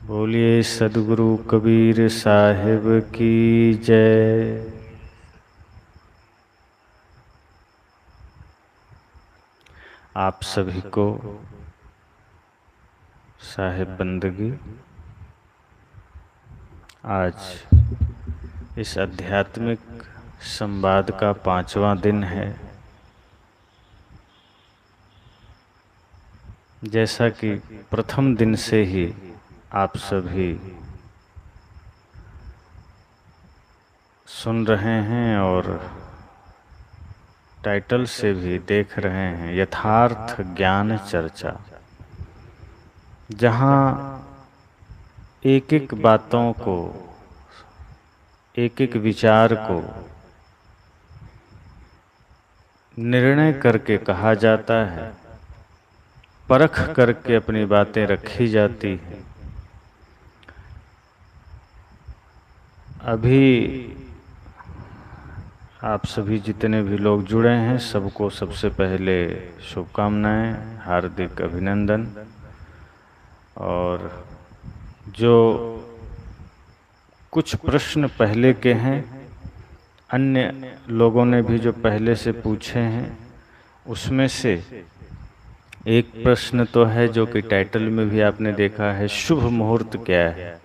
बोलिए सदगुरु कबीर साहिब की जय। आप सभी को साहिब बंदगी आज इस आध्यात्मिक संवाद का 5वां दिन है। जैसा कि प्रथम दिन से ही आप सभी सुन रहे हैं और टाइटल से भी देख रहे हैं, यथार्थ ज्ञान चर्चा, जहाँ एक एक बातों को, एक एक विचार को निर्णय करके कहा जाता है, परख करके अपनी बातें रखी जाती हैं। अभी आप सभी जितने भी लोग जुड़े हैं, सबको सबसे पहले शुभकामनाएं, हार्दिक अभिनंदन। और जो कुछ प्रश्न पहले के हैं, अन्य लोगों ने भी जो पहले से पूछे हैं, उसमें से एक प्रश्न तो है जो कि टाइटल में भी आपने देखा है, शुभ मुहूर्त क्या है।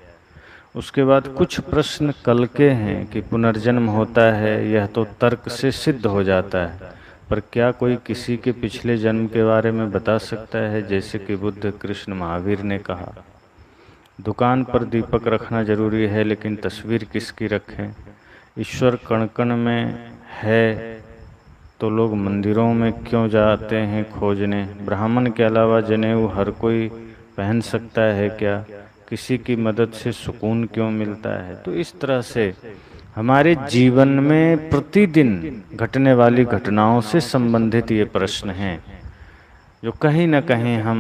उसके बाद कुछ प्रश्न कल के हैं कि पुनर्जन्म होता है, यह तो तर्क से सिद्ध हो जाता है, पर क्या कोई किसी के पिछले जन्म के बारे में बता सकता है। जैसे कि बुद्ध, कृष्ण, महावीर ने कहा, दुकान पर दीपक रखना जरूरी है, लेकिन तस्वीर किसकी रखें। ईश्वर कण कण में है तो लोग मंदिरों में क्यों जाते हैं खोजने। ब्राह्मण के अलावा जनेऊ हर कोई पहन सकता है क्या। किसी की मदद से सुकून क्यों मिलता है। तो इस तरह से हमारे जीवन में प्रतिदिन घटने वाली घटनाओं से संबंधित ये प्रश्न हैं, जो कहीं न कहीं हम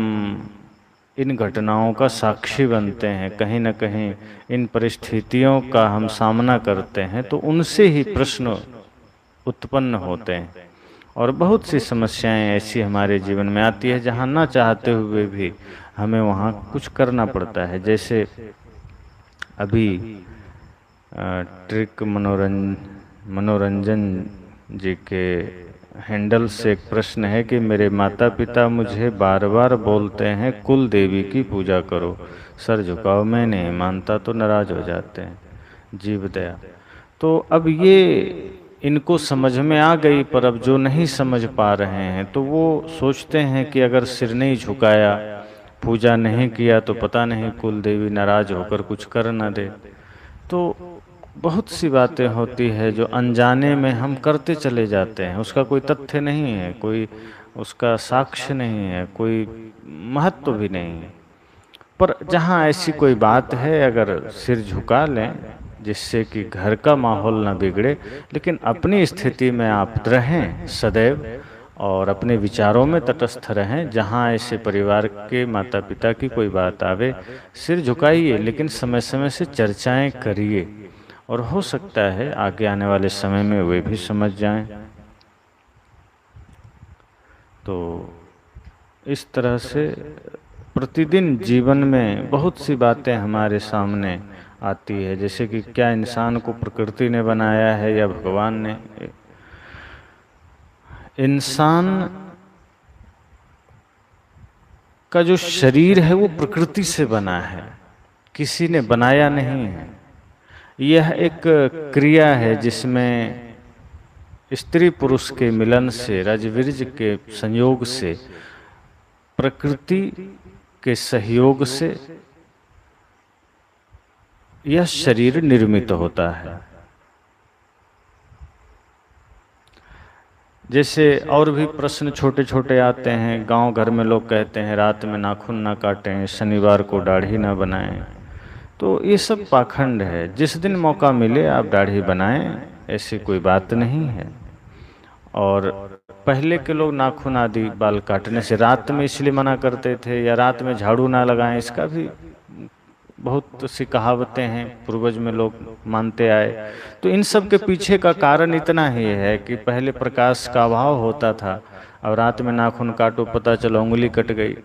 इन घटनाओं का साक्षी बनते हैं, कहीं न कहीं इन परिस्थितियों का हम सामना करते हैं, तो उनसे ही प्रश्न उत्पन्न होते हैं। और बहुत सी समस्याएं ऐसी हमारे जीवन में आती है जहां ना चाहते हुए भी हमें वहां कुछ करना पड़ता है। जैसे अभी ट्रिक मनोरंजन जी के हैंडल से एक प्रश्न है कि मेरे माता पिता मुझे बार बार बोलते हैं कुल देवी की पूजा करो, सर झुकाओ, मैं नहीं मानता तो नाराज हो जाते हैं। जीव दया। तो अब ये इनको समझ में आ गई, पर अब जो नहीं समझ पा रहे हैं तो वो सोचते हैं कि अगर सिर नहीं झुकाया, पूजा नहीं किया, तो पता नहीं कुल देवी नाराज होकर कुछ कर न दे। तो बहुत सी बातें होती है जो अनजाने में हम करते चले जाते हैं, उसका कोई तथ्य नहीं है, कोई उसका साक्ष्य नहीं है, कोई महत्व भी नहीं है। पर जहाँ ऐसी कोई बात है, अगर सिर झुका लें जिससे कि घर का माहौल न बिगड़े, लेकिन अपनी स्थिति में आप रहें सदैव और अपने विचारों में तटस्थ रहें। जहाँ ऐसे परिवार के माता पिता की कोई बात आवे, सिर झुकाइए, लेकिन समय समय से चर्चाएं करिए, और हो सकता है आगे आने वाले समय में वे भी समझ जाएं। तो इस तरह से प्रतिदिन जीवन में बहुत सी बातें हमारे सामने आती है, जैसे कि क्या इंसान को प्रकृति ने बनाया है या भगवान ने। इंसान का जो शरीर है वो प्रकृति से बना है, किसी ने बनाया नहीं है। यह एक क्रिया है जिसमें स्त्री पुरुष के मिलन से, रजविरज के संयोग से, प्रकृति के सहयोग से यह शरीर निर्मित होता है। जैसे और भी प्रश्न छोटे छोटे आते हैं। गांव घर में लोग कहते हैं रात में नाखून ना काटें, शनिवार को दाढ़ी ना बनाएं। तो ये सब पाखंड है। जिस दिन मौका मिले आप दाढ़ी बनाएं, ऐसी कोई बात नहीं है। और पहले के लोग नाखून आदि बाल काटने से रात में इसलिए मना करते थे, या रात में झाड़ू ना लगाएं, इसका भी बहुत सी कहावतें हैं, पूर्वज में लोग मानते आए। तो इन सब के पीछे का कारण इतना ही है कि पहले प्रकाश का अभाव होता था, और रात में नाखून काटो, पता चला उंगली कट गई,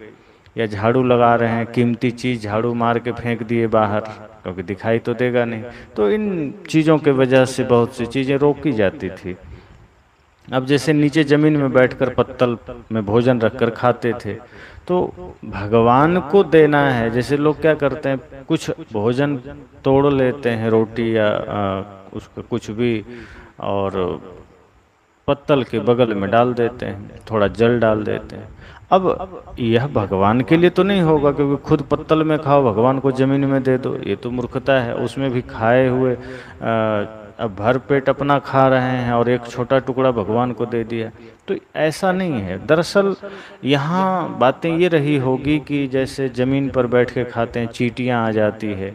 या झाड़ू लगा रहे हैं, कीमती चीज़ झाड़ू मार के फेंक दिए बाहर, क्योंकि दिखाई तो देगा नहीं। तो इन चीज़ों के वजह से बहुत सी चीज़ें रोकी जाती थी। अब जैसे नीचे ज़मीन में बैठकर पत्तल में भोजन रखकर खाते थे, तो भगवान को देना है। जैसे लोग क्या करते हैं, कुछ भोजन तोड़ लेते हैं, रोटी या उसका कुछ भी, और पत्तल के बगल में डाल देते हैं, थोड़ा जल डाल देते हैं। अब यह भगवान के लिए तो नहीं होगा, क्योंकि खुद पत्तल में खाओ, भगवान को जमीन में दे दो, ये तो मूर्खता है। उसमें भी खाए हुए अब भर पेट अपना खा रहे हैं और एक छोटा टुकड़ा भगवान को दे दिया, तो ऐसा नहीं है। दरअसल यहाँ बातें ये रही होगी कि जैसे ज़मीन पर बैठ के खाते हैं, चींटियाँ आ जाती है,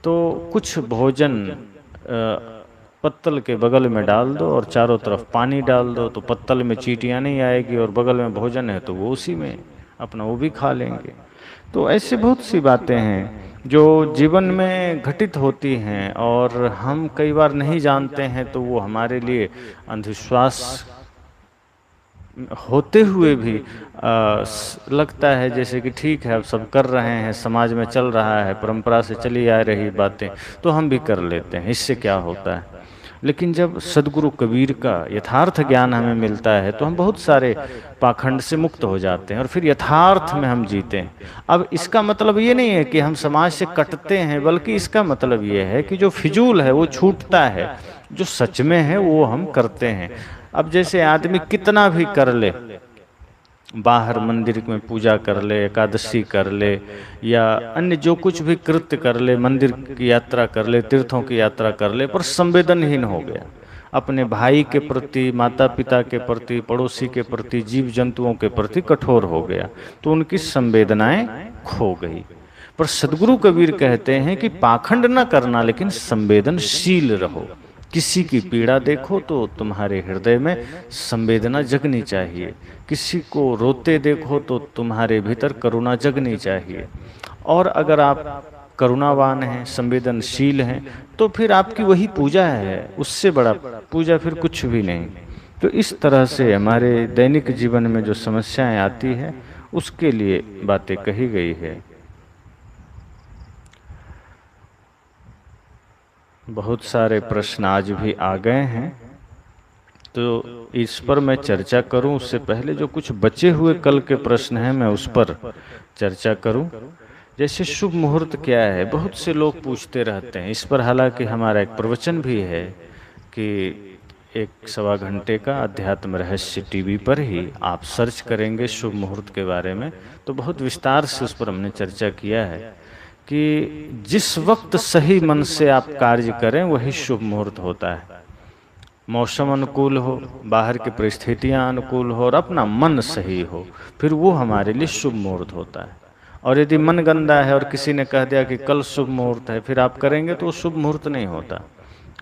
तो कुछ भोजन पत्तल के बगल में डाल दो और चारों तरफ पानी डाल दो, तो पत्तल में चींटियाँ नहीं आएगी, और बगल में भोजन है तो वो उसी में अपना वो भी खा लेंगे। तो ऐसी बहुत सी बातें हैं जो जीवन में घटित होती हैं, और हम कई बार नहीं जानते हैं, तो वो हमारे लिए अंधविश्वास होते हुए भी लगता है जैसे कि ठीक है, अब सब कर रहे हैं, समाज में चल रहा है, परंपरा से चली आ रही बातें, तो हम भी कर लेते हैं, इससे क्या होता है। लेकिन जब सदगुरु कबीर का यथार्थ ज्ञान हमें मिलता है, तो हम बहुत सारे पाखंड से मुक्त हो जाते हैं और फिर यथार्थ में हम जीते हैं। अब इसका मतलब ये नहीं है कि हम समाज से कटते हैं, बल्कि इसका मतलब ये है कि जो फिजूल है वो छूटता है, जो सच में है वो हम करते हैं। अब जैसे आदमी कितना भी कर ले, बाहर मंदिर में पूजा कर ले, एकादशी कर ले, या अन्य जो कुछ भी कृत्य कर ले, मंदिर की यात्रा कर ले, तीर्थों की यात्रा कर ले, पर संवेदनहीन हो गया। अपने भाई के प्रति, माता पिता के प्रति, पड़ोसी के प्रति, जीव जंतुओं के प्रति कठोर हो गया, तो उनकी संवेदनाएं खो गई। पर सदगुरु कबीर कहते हैं कि पाखंड न करना, लेकिन संवेदनशील रहो। किसी की पीड़ा देखो तो तुम्हारे हृदय में संवेदना जगनी चाहिए, किसी को रोते देखो तो तुम्हारे भीतर करुणा जगनी चाहिए। और अगर आप करुणावान हैं, संवेदनशील हैं, तो फिर आपकी वही पूजा है, उससे बड़ा पूजा फिर कुछ भी नहीं। तो इस तरह से हमारे दैनिक जीवन में जो समस्याएं आती है, उसके लिए बातें कही गई है। बहुत सारे प्रश्न आज भी आ गए हैं, तो इस पर मैं चर्चा करूं उससे पहले जो कुछ बचे हुए कल के प्रश्न हैं, मैं उस पर चर्चा करूं। जैसे शुभ मुहूर्त क्या है, बहुत से लोग पूछते रहते हैं इस पर। हालांकि हमारा एक प्रवचन भी है कि 1-1.25 घंटे का अध्यात्म रहस्य टीवी पर ही आप सर्च करेंगे शुभ मुहूर्त के बारे में, तो बहुत विस्तार से उस पर हमने चर्चा किया है कि जिस वक्त सही मन से आप कार्य करें वही शुभ मुहूर्त होता है। मौसम अनुकूल हो, बाहर की परिस्थितियां अनुकूल हो और अपना मन सही हो, फिर वो हमारे लिए शुभ मुहूर्त होता है। और यदि मन गंदा है और किसी ने कह दिया कि कल शुभ मुहूर्त है, फिर आप करेंगे तो वो शुभ मुहूर्त नहीं होता।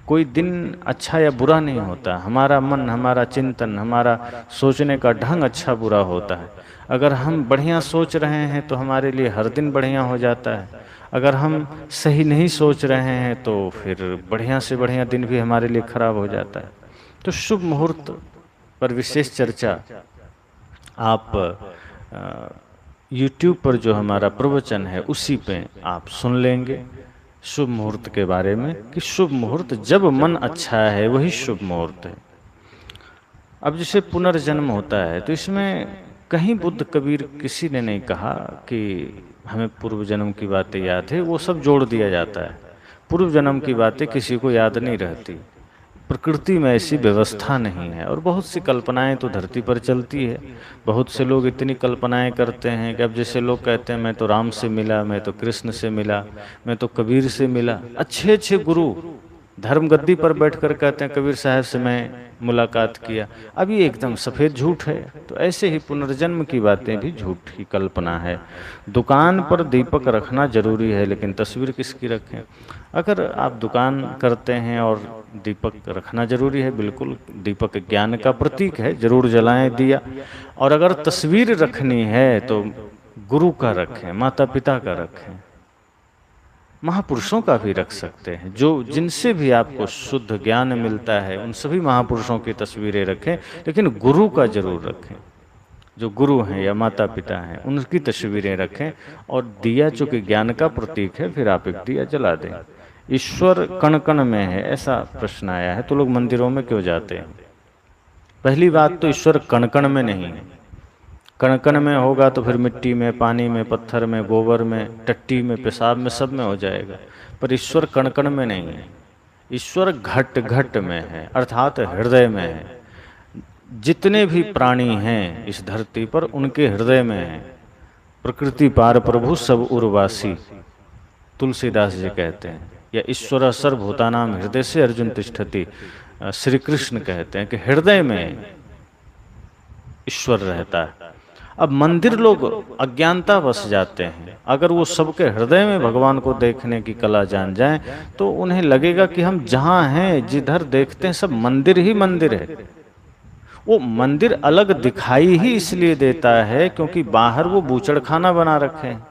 कोई दिन अच्छा या बुरा नहीं होता, हमारा मन, हमारा चिंतन, हमारा सोचने का ढंग अच्छा बुरा होता है। अगर हम बढ़िया सोच रहे हैं तो हमारे लिए हर दिन बढ़िया हो जाता है। अगर हम सही नहीं सोच रहे हैं तो फिर बढ़िया से बढ़िया दिन भी हमारे लिए खराब हो जाता है। तो शुभ मुहूर्त पर विशेष चर्चा आप YouTube पर जो हमारा प्रवचन है उसी पे आप सुन लेंगे, शुभ मुहूर्त के बारे में, कि शुभ मुहूर्त जब मन अच्छा है वही शुभ मुहूर्त है। अब जैसे पुनर्जन्म होता है, तो इसमें कहीं बुद्ध कबीर किसी ने नहीं कहा कि हमें पूर्व जन्म की बातें याद है, वो सब जोड़ दिया जाता है। पूर्व जन्म की बातें किसी को याद नहीं रहती, प्रकृति में ऐसी व्यवस्था नहीं है। और बहुत सी कल्पनाएं तो धरती पर चलती है। बहुत से लोग इतनी कल्पनाएं करते हैं कि अब जैसे लोग कहते हैं मैं तो राम से मिला, मैं तो कृष्ण से मिला, मैं तो कबीर से मिला। अच्छे अच्छे गुरु धर्म गद्दी पर बैठकर कहते हैं कबीर साहब से मैं मुलाकात किया। अब ये एकदम सफ़ेद झूठ है। तो ऐसे ही पुनर्जन्म की बातें भी झूठी कल्पना है। दुकान पर दीपक रखना जरूरी है, लेकिन तस्वीर किसकी रखें? अगर आप दुकान करते हैं और दीपक रखना जरूरी है, बिल्कुल, दीपक ज्ञान का प्रतीक है, जरूर जलाएं दिया। और अगर तस्वीर रखनी है तो गुरु का रखें, माता पिता का रखें, महापुरुषों का भी रख सकते हैं, जो जिनसे भी आपको शुद्ध ज्ञान मिलता है, उन सभी महापुरुषों की तस्वीरें रखें, लेकिन गुरु का जरूर रखें। जो गुरु हैं या माता पिता हैं उनकी तस्वीरें रखें, और दिया चूंकि ज्ञान का प्रतीक है, फिर आप एक दिया जला दें। ईश्वर कण कण में है, ऐसा प्रश्न आया है, तो लोग मंदिरों में क्यों जाते हैं? पहली बात तो ईश्वर कण कण में नहीं है। कण कण में होगा तो फिर मिट्टी में, पानी में, पत्थर में, गोबर में, टट्टी में, पेशाब में, सब में हो जाएगा। पर ईश्वर कण कण में नहीं है। ईश्वर घट घट में है, अर्थात हृदय में है। जितने भी प्राणी हैं इस धरती पर उनके हृदय में है। प्रकृति पार प्रभु सब उर्वासी, तुलसीदास जी कहते हैं। या ईश्वर सर्वभूतानाम हृदय से अर्जुन तिष्ठति, श्री कृष्ण कहते हैं कि हृदय में ईश्वर रहता है। अब मंदिर लोग अज्ञानता बस जाते हैं। अगर वो सबके हृदय में भगवान को देखने की कला जान जाएं तो उन्हें लगेगा कि हम जहाँ हैं, जिधर देखते हैं, सब मंदिर ही मंदिर है। वो मंदिर अलग दिखाई ही इसलिए देता है क्योंकि बाहर वो बूचड़खाना बना रखे हैं,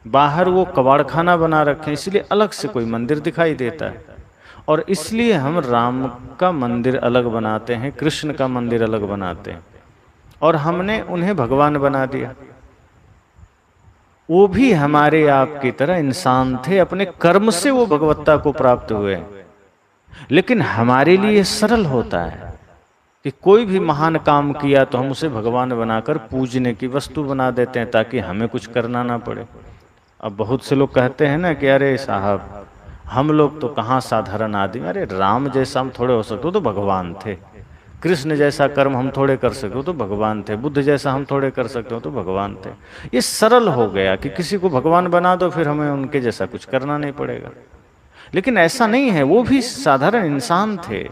बाहर वो कबाड़खाना बना रखे हैं, इसलिए अलग से कोई मंदिर दिखाई देता है। और इसलिए हम राम का मंदिर अलग बनाते हैं, कृष्ण का मंदिर अलग बनाते हैं, और हमने उन्हें भगवान बना दिया। वो भी हमारे आपकी तरह इंसान थे, अपने कर्म से वो भगवत्ता को प्राप्त हुए। लेकिन हमारे लिए सरल होता है कि कोई भी महान काम किया तो हम उसे भगवान बनाकर पूजने की वस्तु बना देते हैं ताकि हमें कुछ करना ना पड़े। अब बहुत से लोग कहते हैं ना कि अरे साहब, हम लोग तो कहाँ साधारण आदमी, अरे राम जैसा हम थोड़े हो सकते, तो भगवान थे। कृष्ण जैसा कर्म हम थोड़े कर सकते हो तो भगवान थे। बुद्ध जैसा हम थोड़े कर सकते हो तो भगवान थे। ये सरल हो गया कि किसी को भगवान बना दो, फिर हमें उनके जैसा कुछ करना नहीं पड़ेगा। लेकिन ऐसा नहीं है, वो भी साधारण इंसान थे,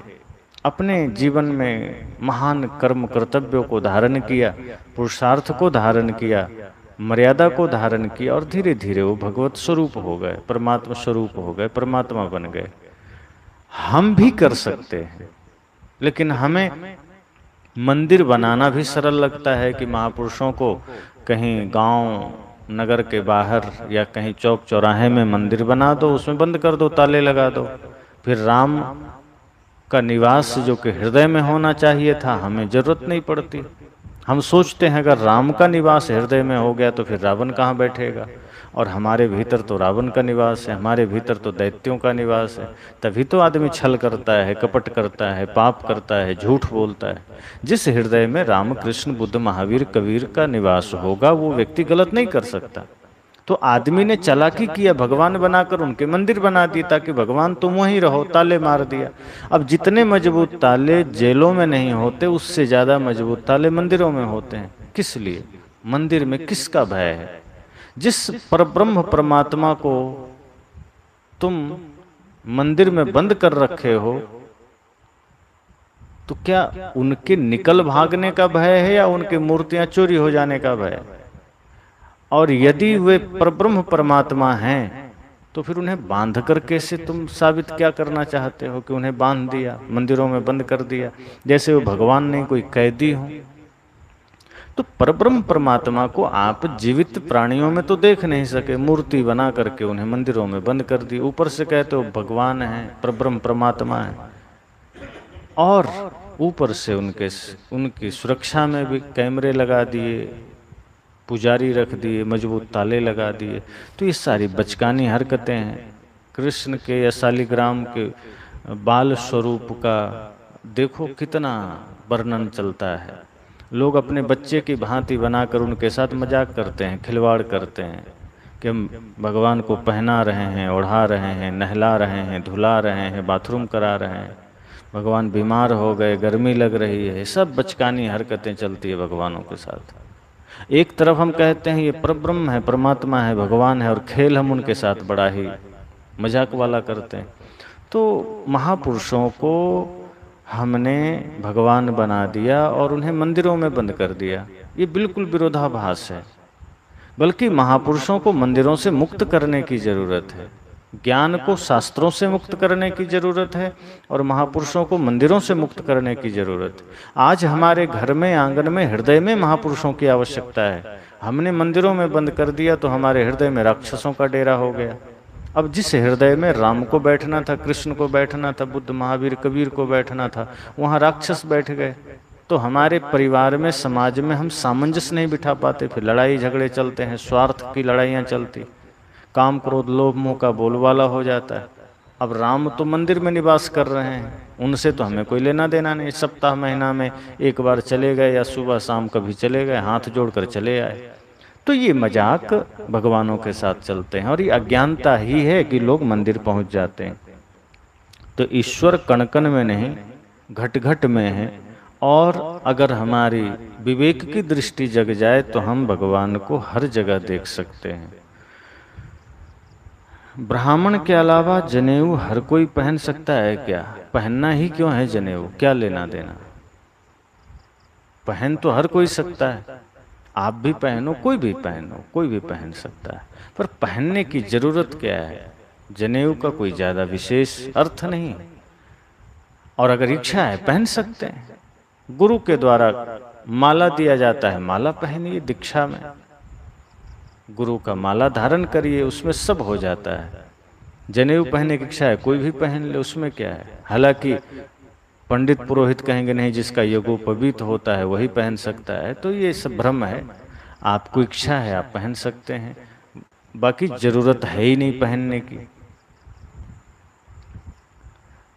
अपने जीवन में महान कर्म कर्तव्यों को धारण किया, पुरुषार्थ को धारण किया, मर्यादा को धारण किया, और धीरे धीरे वो भगवत स्वरूप हो गए, परमात्मा स्वरूप हो गए, परमात्मा बन गए। हम भी कर सकते हैं, लेकिन हमें मंदिर बनाना भी सरल लगता है कि महापुरुषों को कहीं गांव नगर के बाहर या कहीं चौक चौराहे में मंदिर बना दो, उसमें बंद कर दो, ताले लगा दो। फिर राम का निवास जो कि हृदय में होना चाहिए था, हमें जरूरत नहीं पड़ती। हम सोचते हैं अगर राम का निवास हृदय में हो गया तो फिर रावण कहाँ बैठेगा, और हमारे भीतर तो रावण का निवास है, हमारे भीतर तो दैत्यों का निवास है। तभी तो आदमी छल करता है, कपट करता है, पाप करता है, झूठ बोलता है। जिस हृदय में राम कृष्ण बुद्ध महावीर कबीर का निवास होगा वो व्यक्ति गलत नहीं कर सकता। तो आदमी ने चालाकी किया, भगवान बनाकर उनके मंदिर बना दिए ताकि भगवान तुम वहीं रहो, ताले मार दिया। अब जितने मजबूत ताले जेलों में नहीं होते, उससे ज्यादा मजबूत ताले मंदिरों में होते हैं। किस लिए? मंदिर में किसका भय है? जिस परब्रह्म परमात्मा को तुम मंदिर में बंद कर रखे हो, तो क्या उनके निकल भागने का भय है या उनकी मूर्तियां चोरी हो जाने का भय है? और यदि वे परब्रह्म परमात्मा हैं तो फिर उन्हें बांध कर कैसे तुम साबित क्या करना चाहते हो कि उन्हें बांध दिया, मंदिरों में बंद कर दिया, जैसे वो भगवान नहीं कोई कैदी हो। तो परब्रह्म परमात्मा को आप जीवित प्राणियों में तो देख नहीं सके, मूर्ति बना करके उन्हें मंदिरों में बंद कर दी। ऊपर से कहते हो भगवान है, परब्रह्म परमात्मा है, और ऊपर से उनकी सुरक्षा में भी कैमरे लगा दिए, पुजारी रख दिए, मजबूत ताले लगा दिए। तो ये सारी बचकानी हरकतें हैं। कृष्ण के या शालिग्राम के बाल स्वरूप का देखो कितना वर्णन चलता है। लोग अपने बच्चे की भांति बनाकर उनके साथ मजाक करते हैं, खिलवाड़ करते हैं कि हम भगवान को पहना रहे हैं, ओढ़ा रहे हैं, नहला रहे हैं, धुला रहे हैं, बाथरूम करा रहे हैं, भगवान बीमार हो गए, गर्मी लग रही है। सब बचकानी हरकतें चलती है भगवानों के साथ। एक तरफ हम कहते हैं ये परब्रह्म है, परमात्मा है, भगवान है, और खेल हम उनके साथ बड़ा ही मजाक वाला करते हैं। तो महापुरुषों को हमने भगवान बना दिया और उन्हें मंदिरों में बंद कर दिया। ये बिल्कुल विरोधाभास है। बल्कि महापुरुषों को मंदिरों से मुक्त करने की जरूरत है, ज्ञान को शास्त्रों से मुक्त करने की जरूरत है, और महापुरुषों को मंदिरों से मुक्त करने की जरूरत है। आज हमारे घर में, आंगन में, हृदय में महापुरुषों की आवश्यकता है। हमने मंदिरों में बंद कर दिया तो हमारे हृदय में राक्षसों का डेरा हो गया। अब जिस हृदय में राम को बैठना था, कृष्ण को बैठना था, बुद्ध महावीर कबीर को बैठना था, वहाँ राक्षस बैठ गए। तो हमारे परिवार में, समाज में हम सामंजस्य नहीं बिठा पाते, फिर लड़ाई झगड़े चलते हैं, स्वार्थ की लड़ाइयाँ चलती, काम क्रोध लोभ मोह का बोलबाला हो जाता है। अब राम तो मंदिर में निवास कर रहे हैं, उनसे तो हमें कोई लेना देना नहीं। सप्ताह महीना में एक बार चले गए या सुबह शाम कभी चले गए, हाथ जोड़कर चले आए। तो ये मजाक भगवानों के साथ चलते हैं, और ये अज्ञानता ही है कि लोग मंदिर पहुंच जाते हैं। तो ईश्वर कण कण में नहीं, घट घट में है। और अगर हमारी विवेक की दृष्टि जग जाए तो हम भगवान को हर जगह देख सकते हैं। ब्राह्मण के अलावा जनेऊ हर कोई पहन सकता है क्या? पहनना ही क्यों है जनेऊ? क्या लेना देना? पहन तो हर कोई सकता है, आप भी पहनो, कोई भी पहनो, कोई भी पहन सकता है। पर पहनने की जरूरत क्या है? जनेऊ का कोई ज्यादा विशेष अर्थ नहीं, और अगर इच्छा है पहन सकते हैं। गुरु के द्वारा माला दिया जाता है, माला पहनिए दीक्षा में, गुरु का माला धारण करिए, उसमें सब हो जाता है। जनेऊ पहनने की इच्छा है कोई भी पहन ले, उसमें क्या है? हालांकि पंडित पुरोहित कहेंगे नहीं, जिसका यज्ञोपवीत होता है वही पहन सकता है, तो ये सब भ्रम है। आपको इच्छा है आप पहन सकते हैं, बाकी जरूरत है ही नहीं पहनने की।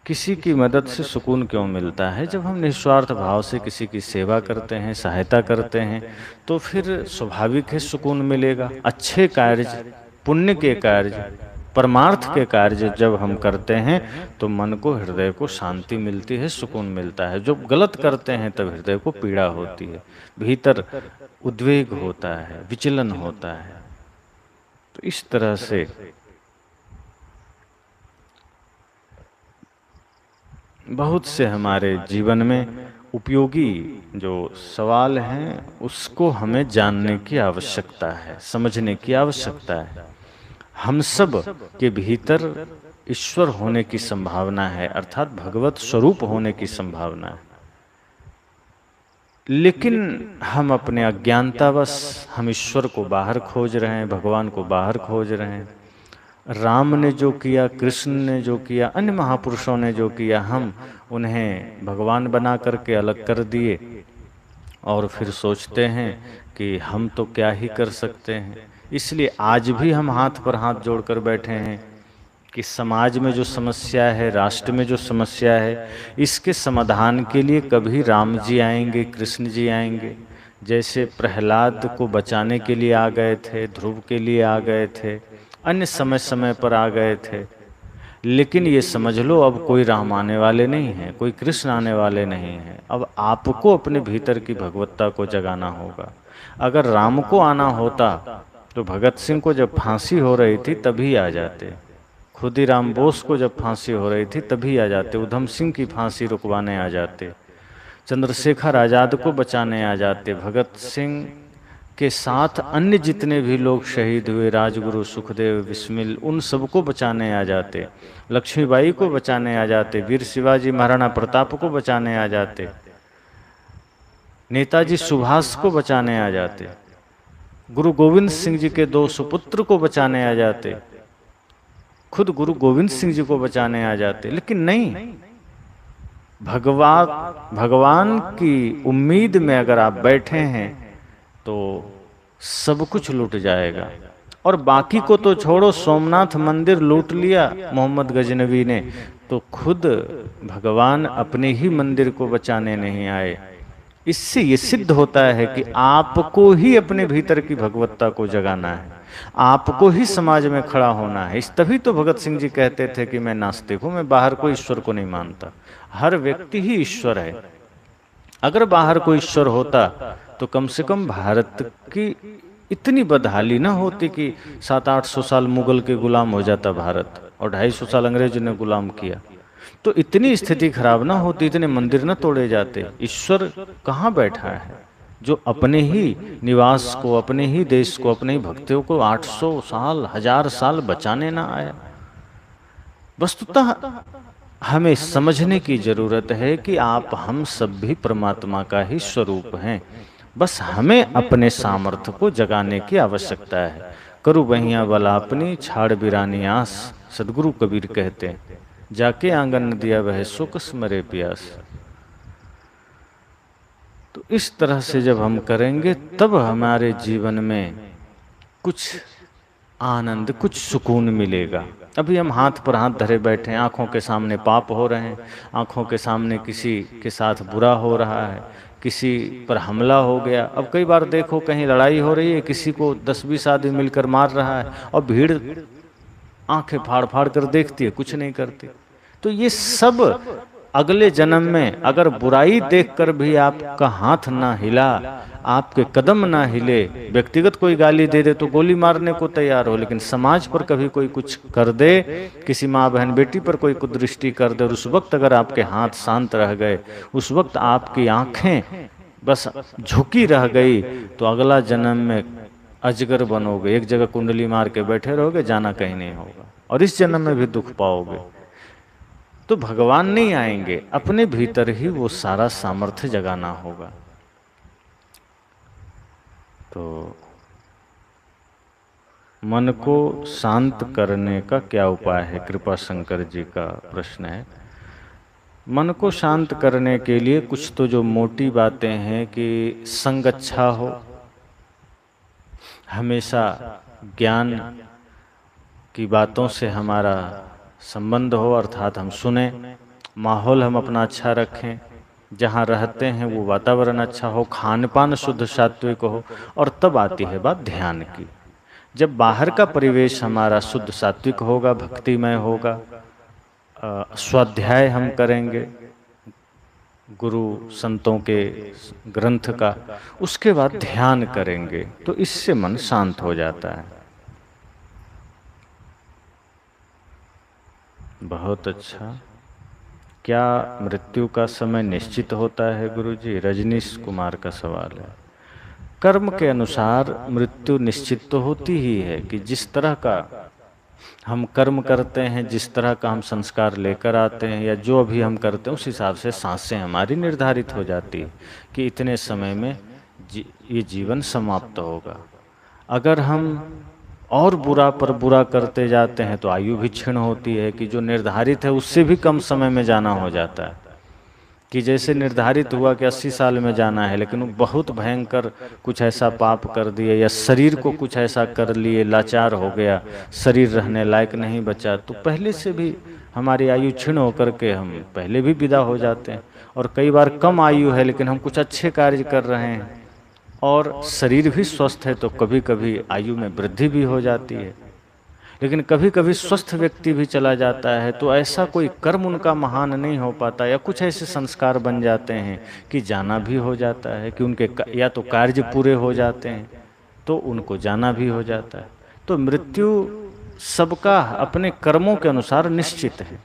किसी की मदद से सुकून क्यों मिलता है? जब हम निस्वार्थ भाव से किसी की सेवा करते हैं, सहायता करते हैं, तो फिर स्वाभाविक है सुकून मिलेगा। अच्छे कार्य, पुण्य के कार्य, परमार्थ के कार्य जब हम करते हैं तो मन को, हृदय को शांति मिलती है, सुकून मिलता है। जो गलत करते हैं तब हृदय को पीड़ा होती है, भीतर उद्वेग होता है, विचलन होता है। तो इस तरह से बहुत से हमारे जीवन में उपयोगी जो सवाल हैं उसको हमें जानने की आवश्यकता है, समझने की आवश्यकता है। हम सब के भीतर ईश्वर होने की संभावना है, अर्थात भगवत स्वरूप होने की संभावना है, लेकिन हम अपने अज्ञानतावश हम ईश्वर को बाहर खोज रहे हैं, भगवान को बाहर खोज रहे हैं। राम ने जो किया, कृष्ण ने जो किया, अन्य महापुरुषों ने जो किया, हम उन्हें भगवान बना करके अलग कर दिए, और फिर सोचते हैं कि हम तो क्या ही कर सकते हैं। इसलिए आज भी हम हाथ पर हाथ जोड़कर बैठे हैं कि समाज में जो समस्या है, राष्ट्र में जो समस्या है, इसके समाधान के लिए कभी राम जी आएंगे, कृष्ण जी आएंगे। जैसे प्रहलाद को बचाने के लिए आ गए थे, ध्रुव के लिए आ गए थे, अन्य समय समय पर आ गए थे, लेकिन ये समझ लो अब कोई राम आने वाले नहीं हैं, कोई कृष्ण आने वाले नहीं हैं। अब आपको अपने भीतर की भगवत्ता को जगाना होगा। अगर राम को आना होता तो भगत सिंह को जब फांसी हो रही थी तभी आ जाते, खुदीराम बोस को जब फांसी हो रही थी तभी आ जाते, उधम सिंह की फांसी रुकवाने आ जाते, चंद्रशेखर आजाद को बचाने आ जाते, भगत सिंह के साथ अन्य जितने भी लोग शहीद हुए, राजगुरु सुखदेव बिस्मिल, उन सबको बचाने आ जाते, लक्ष्मीबाई को बचाने आ जाते, वीर शिवाजी महाराणा प्रताप को बचाने आ जाते, नेताजी सुभाष को बचाने आ जाते, गुरु गोविंद सिंह जी के 2 सुपुत्र को बचाने आ जाते, खुद गुरु गोविंद सिंह जी को बचाने आ जाते। लेकिन नहीं, भगवान की उम्मीद में अगर आप बैठे हैं तो सब कुछ लूट जाएगा। और बाकी को तो छोड़ो, सोमनाथ मंदिर लूट लिया मोहम्मद गजनवी ने, तो खुद भगवान अपने ही मंदिर को बचाने नहीं आए। इससे ये सिद्ध होता है कि आपको ही अपने भीतर की भगवत्ता को जगाना है, आपको ही समाज में खड़ा होना है। इस तभी तो भगत सिंह जी कहते थे कि मैं नास्तिक हूं, मैं बाहर कोई ईश्वर को नहीं मानता। हर व्यक्ति ही ईश्वर है। अगर बाहर कोई ईश्वर होता तो कम से कम भारत की इतनी बदहाली ना होती कि 700-800 साल मुगल के गुलाम हो जाता भारत, और 250 साल अंग्रेज ने गुलाम किया, तो इतनी स्थिति खराब ना होती, इतने मंदिर ना तोड़े जाते। ईश्वर कहाँ बैठा है? जो अपने ही निवास को, अपने ही देश को, अपने ही भक्तों को 800 साल, 1000 साल बचाने ना आया। वस्तुतः हमें समझने की जरूरत है कि आप हम सब भी परमात्मा का ही स्वरूप हैं, बस हमें अपने सामर्थ्य को जगाने की आवश्यकता है। करु बहिया वाला अपनी छाड़ बिरानी आस, सदगुरु कबीर कहते हैं, जाके आंगन न दिया वह सो कस मरे प्यास। तो इस तरह से जब हम करेंगे तब हमारे जीवन में कुछ आनंद, कुछ सुकून मिलेगा। अभी हम हाथ पर हाथ धरे बैठे हैं, आंखों के सामने पाप हो रहे हैं, आंखों के सामने किसी के साथ बुरा हो रहा है, किसी पर हमला हो गया। अब कई बार देखो कहीं लड़ाई हो रही है, किसी को 10-20 आदमी मिलकर मार रहा है और भीड़ आंखें फाड़ फाड़ कर देखती है, कुछ नहीं करती। तो ये सब अगले जन्म में अगर बुराई देखकर भी आपका हाथ ना हिला, आपके कदम ना हिले, व्यक्तिगत कोई गाली दे दे तो गोली मारने को तैयार हो, लेकिन समाज पर कभी कोई कुछ कर दे, किसी माँ बहन बेटी पर कोई कुदृष्टि कर दे, और उस वक्त अगर आपके हाथ शांत रह गए, उस वक्त आपकी आंखें बस झुकी रह गई, तो अगला जन्म में अजगर बनोगे, एक जगह कुंडली मार के बैठे रहोगे, जाना कहीं नहीं होगा, और इस जन्म में भी दुख पाओगे। तो भगवान नहीं आएंगे, अपने भीतर ही वो सारा सामर्थ्य जगाना होगा। तो मन को शांत करने का क्या उपाय है, कृपा शंकर जी का प्रश्न है। मन को शांत करने के लिए कुछ तो जो मोटी बातें हैं कि संग अच्छा हो, हमेशा ज्ञान की बातों से हमारा संबंध हो, अर्थात हम सुने, माहौल हम अपना अच्छा रखें, जहाँ रहते हैं वो वातावरण अच्छा हो, खान पान शुद्ध सात्विक हो, और तब आती है बात ध्यान की। जब बाहर का परिवेश हमारा शुद्ध सात्विक होगा, भक्तिमय होगा, स्वाध्याय हम करेंगे गुरु संतों के ग्रंथ का, उसके बाद ध्यान करेंगे, तो इससे मन शांत हो जाता है। बहुत अच्छा। क्या मृत्यु का समय निश्चित होता है गुरुजी? रजनीश कुमार का सवाल है। कर्म के अनुसार मृत्यु निश्चित तो होती ही है कि जिस तरह का हम कर्म करते हैं, जिस तरह का हम संस्कार लेकर आते हैं, या जो अभी हम करते हैं उस हिसाब से सांसें हमारी निर्धारित हो जाती है कि इतने समय में ये जीवन समाप्त होगा। अगर हम और बुरा पर बुरा करते जाते हैं तो आयु भी क्षीण होती है, कि जो निर्धारित है उससे भी कम समय में जाना हो जाता है। कि जैसे निर्धारित हुआ कि 80 साल में जाना है, लेकिन वो बहुत भयंकर कुछ ऐसा पाप कर दिए, या शरीर को कुछ ऐसा कर लिए, लाचार हो गया, शरीर रहने लायक नहीं बचा, तो पहले से भी हमारी आयु क्षीण होकर के हम पहले भी विदा हो जाते हैं। और कई बार कम आयु है लेकिन हम कुछ अच्छे कार्य कर रहे हैं और शरीर भी स्वस्थ है, तो कभी कभी आयु में वृद्धि भी हो जाती है। लेकिन कभी कभी स्वस्थ व्यक्ति भी चला जाता है, तो ऐसा कोई कर्म उनका महान नहीं हो पाता, या कुछ ऐसे संस्कार बन जाते हैं कि जाना भी हो जाता है, कि उनके या तो कार्य पूरे हो जाते हैं तो उनको जाना भी हो जाता है। तो मृत्यु सबका अपने कर्मों के अनुसार निश्चित है।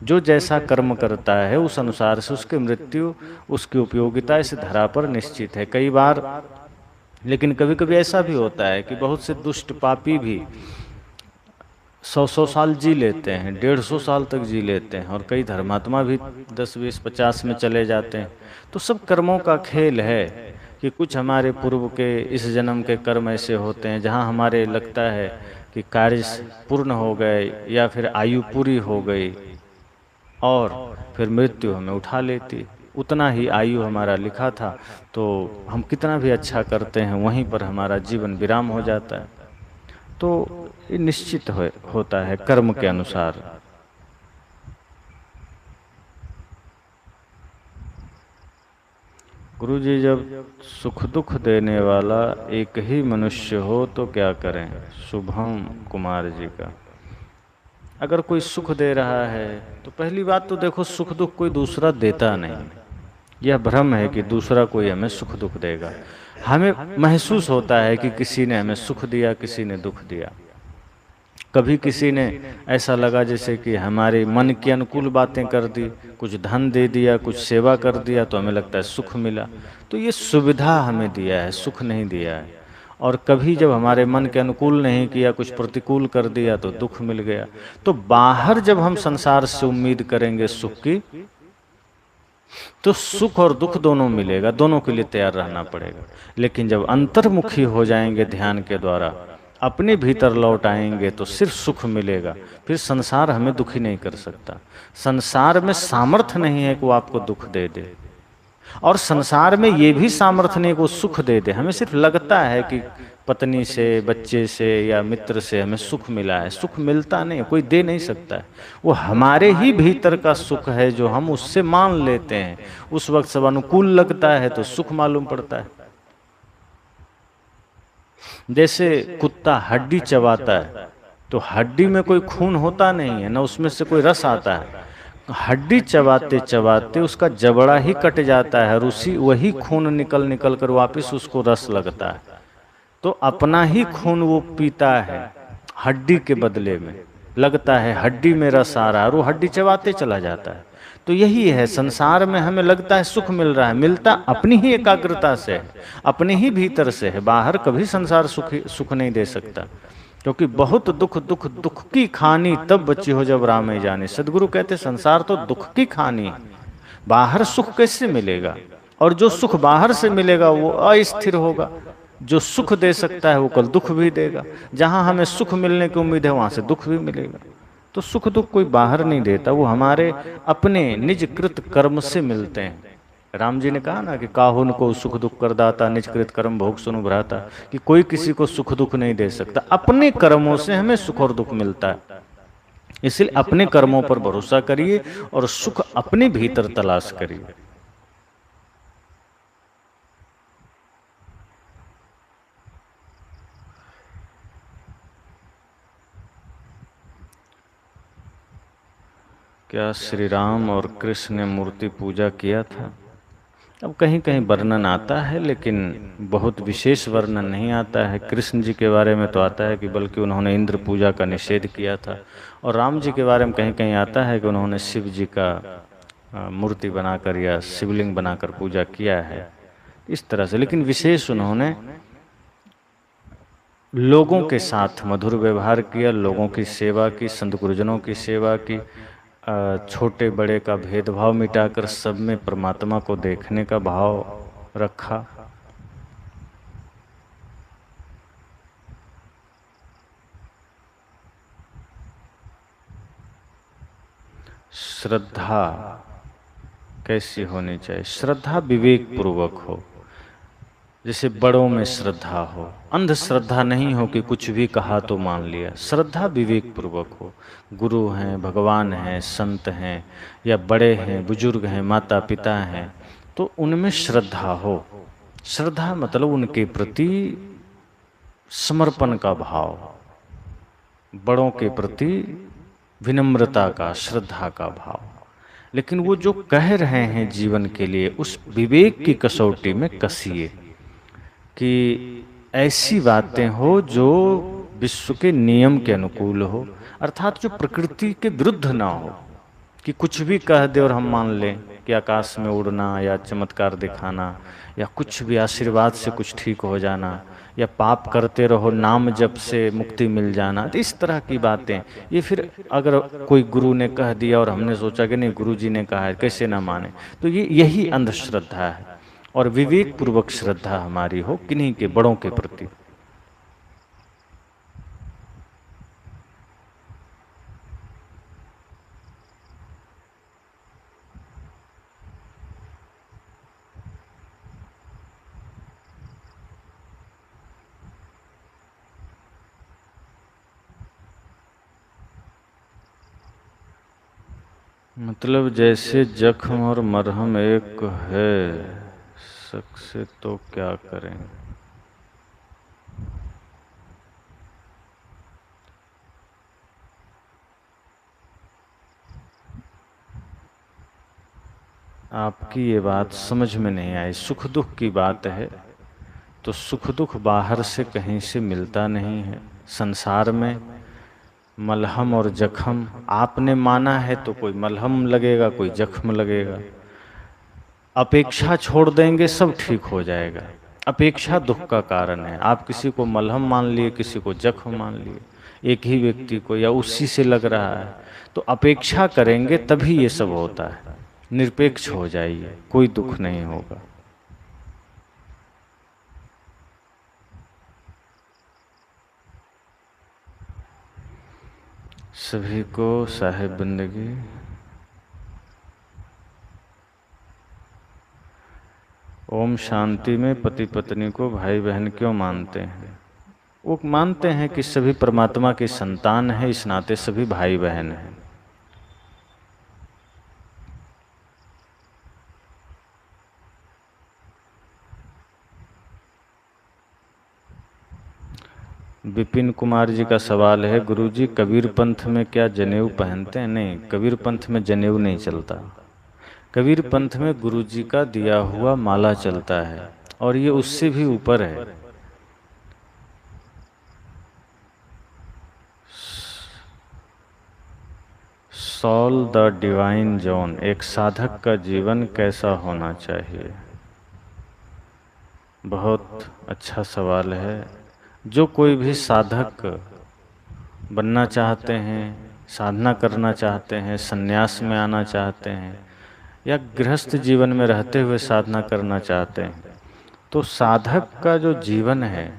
जो जैसा कर्म करता है उस अनुसार से उसकी मृत्यु, उसकी उपयोगिता इस धरा पर निश्चित है। कई बार लेकिन कभी कभी ऐसा भी होता है कि बहुत से दुष्ट पापी भी 100 साल जी लेते हैं, 150 साल तक जी लेते हैं, और कई धर्मात्मा भी 10, 20, 50 में चले जाते हैं। तो सब कर्मों का खेल है कि कुछ हमारे पूर्व के इस जन्म के कर्म ऐसे होते हैं जहाँ हमारे लगता है कि कार्य पूर्ण हो गए या फिर आयु पूरी हो गई, और फिर मृत्यु हमें उठा लेती। उतना ही आयु हमारा लिखा था, तो हम कितना भी अच्छा करते हैं वहीं पर हमारा जीवन विराम हो जाता है। तो ये निश्चित होता है कर्म के अनुसार। गुरुजी, जब सुख दुख देने वाला एक ही मनुष्य हो तो क्या करें? शुभम कुमार जी का। अगर कोई सुख दे रहा है तो पहली बात तो देखो, सुख दुख कोई दूसरा देता नहीं। यह भ्रम है कि दूसरा कोई हमें सुख दुख देगा। हमें महसूस होता है कि किसी ने हमें सुख दिया, किसी ने दुख दिया। कभी किसी ने ऐसा लगा जैसे कि हमारे मन के अनुकूल बातें कर दी, कुछ धन दे दिया, कुछ सेवा कर दिया, तो हमें लगता है सुख मिला। तो ये सुविधा हमें दिया है, सुख नहीं दिया है। और कभी जब हमारे मन के अनुकूल नहीं किया, कुछ प्रतिकूल कर दिया, तो दुख मिल गया। तो बाहर जब हम संसार से उम्मीद करेंगे सुख की, तो सुख और दुख दोनों मिलेगा, दोनों के लिए तैयार रहना पड़ेगा। लेकिन जब अंतर्मुखी हो जाएंगे ध्यान के द्वारा, अपने भीतर लौट आएंगे, तो सिर्फ सुख मिलेगा। फिर संसार हमें दुखी नहीं कर सकता। संसार में सामर्थ्य नहीं है कि वो आपको दुख दे दे। और संसार में ये भी सामर्थ्य नहीं को सुख दे दे। हमें सिर्फ लगता है कि पत्नी से, बच्चे से या मित्र से हमें सुख मिला है। सुख मिलता नहीं, कोई दे नहीं सकता है। वो हमारे ही भीतर का सुख है जो हम उससे मान लेते हैं। उस वक्त सब अनुकूल लगता है तो सुख मालूम पड़ता है। जैसे कुत्ता हड्डी चबाता है तो हड्डी में कोई खून होता नहीं है, ना उसमें से कोई रस आता है। हड्डी चबाते चबाते उसका जबड़ा ही कट जाता है और उसी वही खून निकल निकल कर वापस उसको रस लगता है। तो अपना ही खून वो पीता है हड्डी के बदले में। लगता है हड्डी में रस आ रहा है और वो हड्डी चबाते चला जाता है। तो यही है, संसार में हमें लगता है सुख मिल रहा है, मिलता अपनी ही एकाग्रता से है, अपने ही भीतर से है। बाहर कभी संसार सुख नहीं दे सकता। क्योंकि बहुत दुख की खानी तब बची हो जब राम ही जाने। सदगुरु कहते संसार तो दुख की खानी है, बाहर सुख कैसे मिलेगा? और जो सुख बाहर से मिलेगा वो अस्थिर होगा। जो सुख दे सकता है वो कल दुख भी देगा। जहां हमें सुख मिलने की उम्मीद है वहां से दुख भी मिलेगा। तो सुख दुख कोई बाहर नहीं देता, वो हमारे अपने निज कृत कर्म से मिलते हैं। राम जी ने कहा ना कि काहुन को सुख दुख कर दाता, निज कृत कर्म भोग सुनु भ्राता, कि कोई किसी को सुख दुख नहीं दे सकता। अपने कर्मों से हमें सुख और दुख मिलता है। इसलिए अपने कर्मों पर भरोसा करिए और सुख अपने भीतर तलाश करिए। क्या श्री राम और कृष्ण ने मूर्ति पूजा किया था? अब कहीं कहीं वर्णन आता है, लेकिन बहुत विशेष वर्णन नहीं आता है। कृष्ण जी के बारे में तो आता है कि बल्कि उन्होंने इंद्र पूजा का निषेध किया था, और राम जी के बारे में कहीं कहीं आता है कि उन्होंने शिव जी का मूर्ति बनाकर या शिवलिंग बनाकर पूजा किया है इस तरह से। लेकिन विशेष उन्होंने लोगों के साथ मधुर व्यवहार किया, लोगों की सेवा की, संत गुरुजनों की सेवा की, छोटे बड़े का भेदभाव मिटाकर सब में परमात्मा को देखने का भाव रखा। श्रद्धा कैसी होनी चाहिए? श्रद्धा विवेक पूर्वक हो। जैसे बड़ों में श्रद्धा हो, अंधश्रद्धा नहीं हो कि कुछ भी कहा तो मान लिया। श्रद्धा विवेक पूर्वक हो। गुरु हैं, भगवान हैं, संत हैं, या बड़े हैं, बुजुर्ग हैं, माता पिता हैं, तो उनमें श्रद्धा हो। श्रद्धा मतलब उनके प्रति समर्पण का भाव, बड़ों के प्रति विनम्रता का, श्रद्धा का भाव। लेकिन वो जो कह रहे हैं जीवन के लिए, उस विवेक की कसौटी में कसिए कि ऐसी बातें हो जो विश्व के नियम के अनुकूल हो, अर्थात जो प्रकृति के विरुद्ध ना हो। कि कुछ भी कह दे और हम मान लें कि आकाश में उड़ना या चमत्कार दिखाना या कुछ भी आशीर्वाद से कुछ ठीक हो जाना या पाप करते रहो नाम जप से मुक्ति मिल जाना, तो इस तरह की बातें। ये फिर अगर कोई गुरु ने कह दिया और हमने सोचा कि नहीं गुरु जी ने कहा है, कैसे ना माने, तो ये यही अंधश्रद्धा है। और विवेक पूर्वक श्रद्धा हमारी हो किन्हीं के, बड़ों के प्रति। मतलब जैसे जख्म और मरहम एक है, शक से तो क्या करें? आपकी ये बात समझ में नहीं आई। सुख दुख की बात है तो सुख दुख बाहर से कहीं से मिलता नहीं है। संसार में मलहम और जख्म आपने माना है तो कोई मलहम लगेगा, कोई जख्म लगेगा। अपेक्षा छोड़ देंगे सब ठीक हो जाएगा। अपेक्षा दुख का कारण है। आप किसी को मलहम मान लिए, किसी को जख्म मान लिए, एक ही व्यक्ति को, या उसी से लग रहा है, तो अपेक्षा करेंगे तभी ये सब होता है। निरपेक्ष हो जाइए, कोई दुख नहीं होगा। सभी को साहिब बंदगी। ओम शांति में पति पत्नी को भाई बहन क्यों मानते हैं? वो मानते हैं कि सभी परमात्मा की संतान है, इस नाते सभी भाई बहन हैं। विपिन कुमार जी का सवाल है, गुरुजी कबीर पंथ में क्या जनेऊ पहनते हैं? नहीं, कबीर पंथ में जनेऊ नहीं चलता। कबीर पंथ में गुरुजी का दिया हुआ माला चलता है, और ये उससे भी ऊपर है। सॉल द डिवाइन जॉन, एक साधक का जीवन कैसा होना चाहिए? बहुत अच्छा सवाल है। जो कोई भी साधक बनना चाहते हैं, साधना करना चाहते हैं, संन्यास में आना चाहते हैं, या गृहस्थ जीवन में रहते हुए साधना करना चाहते हैं, तो साधक का जो जीवन है,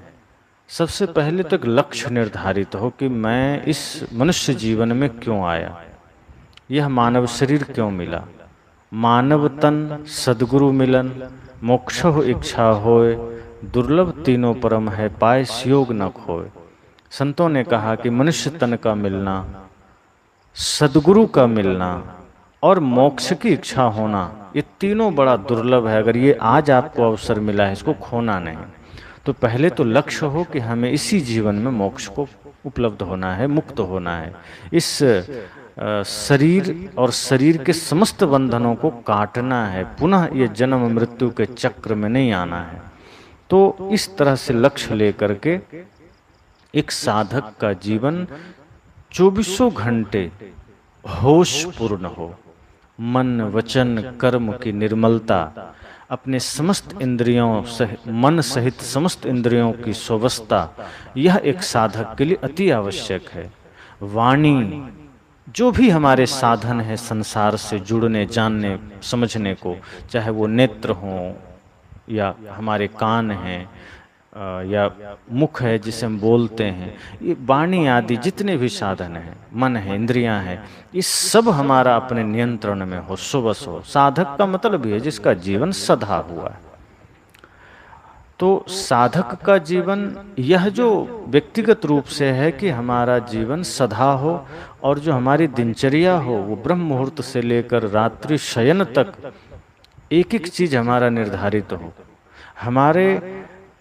सबसे पहले तो एक लक्ष्य निर्धारित हो कि मैं इस मनुष्य जीवन में क्यों आया, यह मानव शरीर क्यों मिला, मानव तन सद्गुरु मिलन, मोक्षो इच्छा होए, दुर्लभ तीनों परम है, पाए योग न खोए। संतों ने कहा कि मनुष्य तन का मिलना, सद्गुरु का मिलना और मोक्ष की इच्छा होना, ये तीनों बड़ा दुर्लभ है। अगर ये आज आपको अवसर मिला है, इसको खोना नहीं। तो पहले तो लक्ष्य हो कि हमें इसी जीवन में मोक्ष को उपलब्ध होना है, मुक्त होना है, इस शरीर और शरीर के समस्त बंधनों को काटना है, पुनः ये जन्म मृत्यु के चक्र में नहीं आना है। तो इस तरह से लक्ष्य लेकर के एक साधक का जीवन 24 घंटे होश पूर्ण हो, मन वचन कर्म की निर्मलता, अपने समस्त इंद्रियों सहित मन सहित समस्त इंद्रियों की स्वस्थता, यह एक साधक के लिए अति आवश्यक है। वाणी, जो भी हमारे साधन है संसार से जुड़ने, जानने, समझने को, चाहे वो नेत्र हों या हमारे कान हैं या मुख है जिसे हम बोलते हैं, ये वाणी आदि जितने भी साधन हैं, मन है, इंद्रियां हैं, ये सब हमारा अपने नियंत्रण में हो, सुबह हो। साधक का मतलब ये है जिसका जीवन सधा हुआ है। तो साधक का जीवन यह जो व्यक्तिगत रूप से है कि हमारा जीवन सधा हो, और जो हमारी दिनचर्या हो वो ब्रह्म मुहूर्त से लेकर रात्रि शयन तक एक एक चीज हमारा निर्धारित हो। हमारे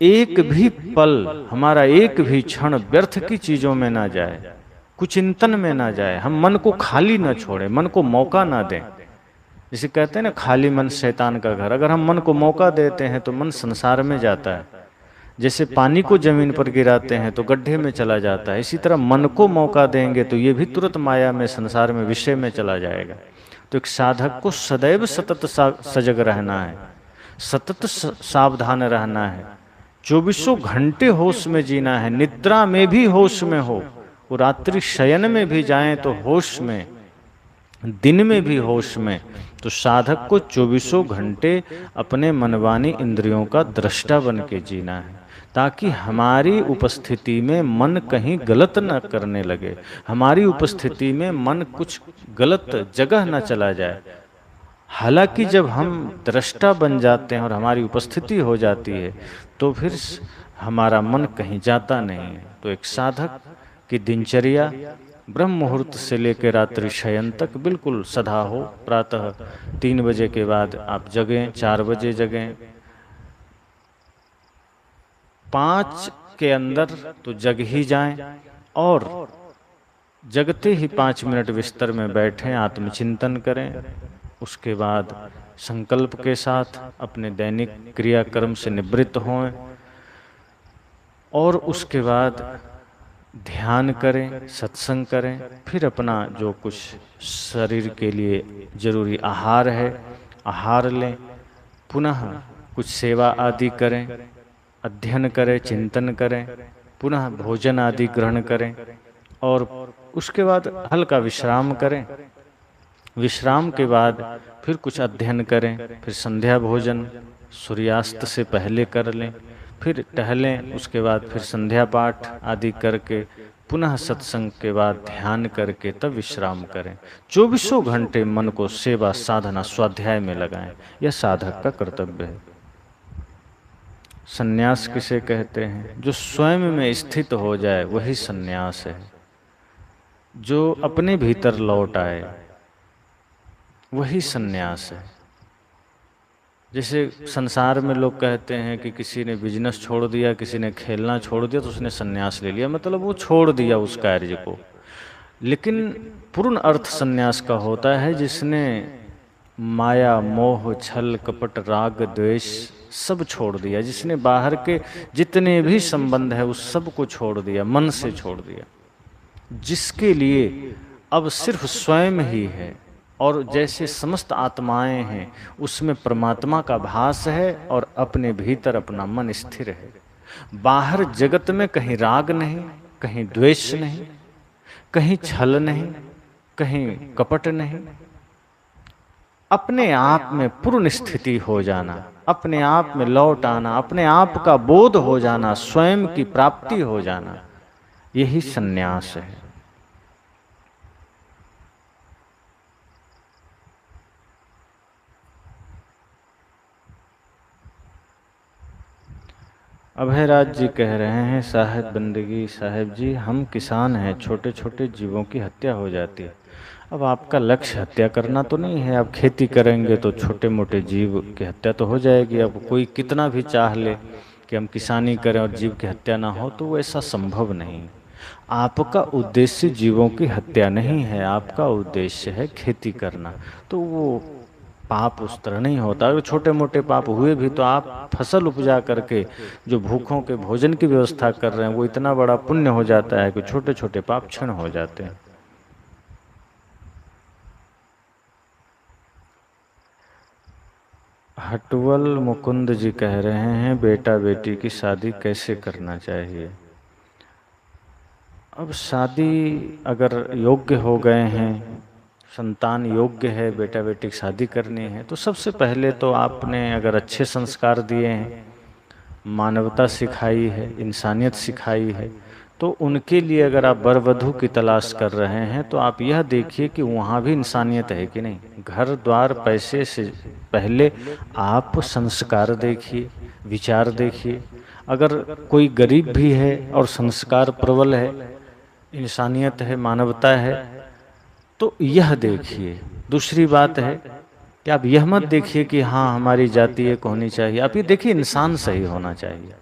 एक भी पल, हमारा एक भी क्षण व्यर्थ की चीजों में ना जाए, कुचिंतन में ना जाए। हम मन को खाली ना छोड़े, मन को मौका ना दें। जिसे कहते हैं ना, खाली मन शैतान का घर। अगर हम मन को मौका देते हैं तो मन संसार में जाता है। जैसे पानी को जमीन पर गिराते हैं तो गड्ढे में चला जाता है, इसी तरह मन को मौका देंगे तो ये भी तुरंत माया में, संसार में, विषय में चला जाएगा। तो एक साधक को सदैव सतत सजग रहना है, सतत सावधान रहना है, 24 घंटे होश में जीना है। निद्रा में भी होश में हो, वो रात्रि शयन में भी जाएं तो होश में, दिन में भी होश में। तो साधक को 24 घंटे अपने मनवानी इंद्रियों का दृष्टा बन के जीना है, ताकि हमारी उपस्थिति में मन कहीं गलत न करने लगे, हमारी उपस्थिति में मन कुछ गलत जगह न चला जाए। हालांकि जब हम दृष्टा बन जाते हैं और हमारी उपस्थिति हो जाती है तो फिर हमारा मन कहीं जाता नहीं है। तो एक साधक की दिनचर्या ब्रह्म मुहूर्त से लेकर रात्रि शयन तक बिल्कुल सदा हो। प्रातः 3 बजे के बाद आप जगें, 4 बजे जगें, 5 के अंदर तो जग ही जाएं, और जगते ही 5 मिनट बिस्तर में बैठें, आत्मचिंतन करें। उसके बाद संकल्प के साथ अपने दैनिक क्रियाक्रम से निवृत्त हों, और उसके बाद ध्यान करें, सत्संग करें। फिर अपना जो कुछ शरीर के लिए जरूरी आहार है, आहार लें, पुनः कुछ सेवा आदि करें, अध्ययन करें, चिंतन करें, पुनः भोजन आदि ग्रहण करें, और उसके बाद हल्का विश्राम करें। विश्राम के बाद फिर कुछ अध्ययन करें, फिर संध्या भोजन सूर्यास्त से पहले कर लें, फिर टहलें, उसके बाद फिर संध्या पाठ आदि करके पुनः सत्संग के बाद ध्यान करके तब विश्राम करें। 24 घंटे मन को सेवा, साधना, स्वाध्याय में लगाएं। यह साधक का कर्तव्य है। सन्यास किसे कहते हैं? जो स्वयं में स्थित हो जाए वही सन्यास है। जो अपने भीतर लौट आए वही सन्यास है। जैसे संसार में लोग कहते हैं कि किसी ने बिजनेस छोड़ दिया, किसी ने खेलना छोड़ दिया तो उसने सन्यास ले लिया, मतलब वो छोड़ दिया उस कार्य को। लेकिन पूर्ण अर्थ सन्यास का होता है जिसने माया, मोह, छल, कपट, राग, द्वेष सब छोड़ दिया, जिसने बाहर के जितने भी संबंध है उस सब को छोड़ दिया, मन से छोड़ दिया, जिसके लिए अब सिर्फ स्वयं ही है। और जैसे समस्त आत्माएं हैं उसमें परमात्मा का भास है और अपने भीतर अपना मन स्थिर है। बाहर जगत में कहीं राग नहीं, कहीं द्वेष नहीं, कहीं छल नहीं, कहीं कपट नहीं। अपने आप में पूर्ण स्थिति हो जाना, अपने आप में लौट आना, अपने आप का बोध हो जाना, स्वयं की प्राप्ति हो जाना, यही सन्यास है। अभयराज जी कह रहे हैं, साहिब बंदगी साहिब जी, हम किसान हैं, छोटे छोटे जीवों की हत्या हो जाती है। अब आपका लक्ष्य हत्या करना तो नहीं है, आप खेती करेंगे तो छोटे मोटे जीव की हत्या तो हो जाएगी। अब कोई कितना भी चाह ले कि हम किसानी करें और जीव की हत्या ना हो, तो वो ऐसा संभव नहीं। आपका उद्देश्य जीवों की हत्या नहीं है, आपका उद्देश्य है खेती करना, तो वो पाप उस तरह नहीं होता। अगर छोटे मोटे पाप हुए भी तो आप फसल उपजा करके जो भूखों के भोजन की व्यवस्था कर रहे हैं वो इतना बड़ा पुण्य हो जाता है कि छोटे छोटे पाप क्षण हो जाते हैं। हटवल मुकुंद जी कह रहे हैं, बेटा बेटी की शादी कैसे करना चाहिए? अब शादी अगर योग्य हो गए हैं, संतान योग्य है, बेटा बेटी की शादी करनी है, तो सबसे पहले तो आपने अगर अच्छे संस्कार दिए हैं, मानवता सिखाई है, इंसानियत सिखाई है, तो उनके लिए अगर आप वर वधू की तलाश कर रहे हैं तो आप यह देखिए कि वहाँ भी इंसानियत है कि नहीं। घर द्वार पैसे से पहले आप संस्कार देखिए, विचार देखिए। अगर कोई गरीब भी है और संस्कार प्रबल है, इंसानियत है, मानवता है, तो यह देखिए। दूसरी बात है कि आप यह मत देखिए कि हाँ हमारी जाति एक होनी चाहिए, आप ये देखिए इंसान सही होना चाहिए।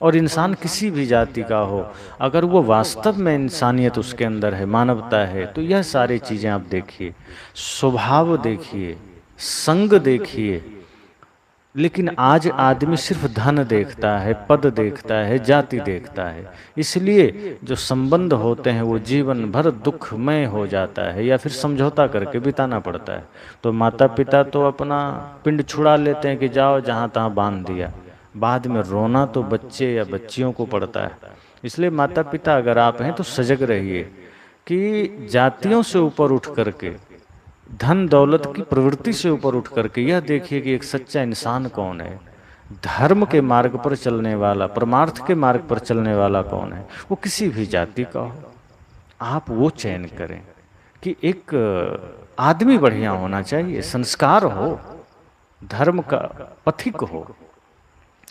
और इंसान किसी भी जाति का हो, अगर वो वास्तव में इंसानियत उसके अंदर है, मानवता है, तो यह सारी चीजें आप देखिए। स्वभाव देखिए, संग देखिए। लेकिन आज आदमी सिर्फ धन देखता है, पद देखता है, जाति देखता है, इसलिए जो संबंध होते हैं वो जीवन भर दुखमय हो जाता है या फिर समझौता करके बिताना पड़ता है। तो माता पिता तो अपना पिंड छुड़ा लेते हैं कि जाओ जहाँ तहाँ बांध दिया, बाद में रोना तो बच्चे या बच्चियों को पड़ता है। इसलिए माता पिता अगर आप हैं तो सजग रहिए कि जातियों से ऊपर उठ करके, धन दौलत की प्रवृत्ति से ऊपर उठ करके यह देखिए कि एक सच्चा इंसान कौन है, धर्म के मार्ग पर चलने वाला, परमार्थ के मार्ग पर चलने वाला कौन है। वो किसी भी जाति का हो, आप वो चयन करें कि एक आदमी बढ़िया होना चाहिए, संस्कार हो, धर्म का पथिक हो।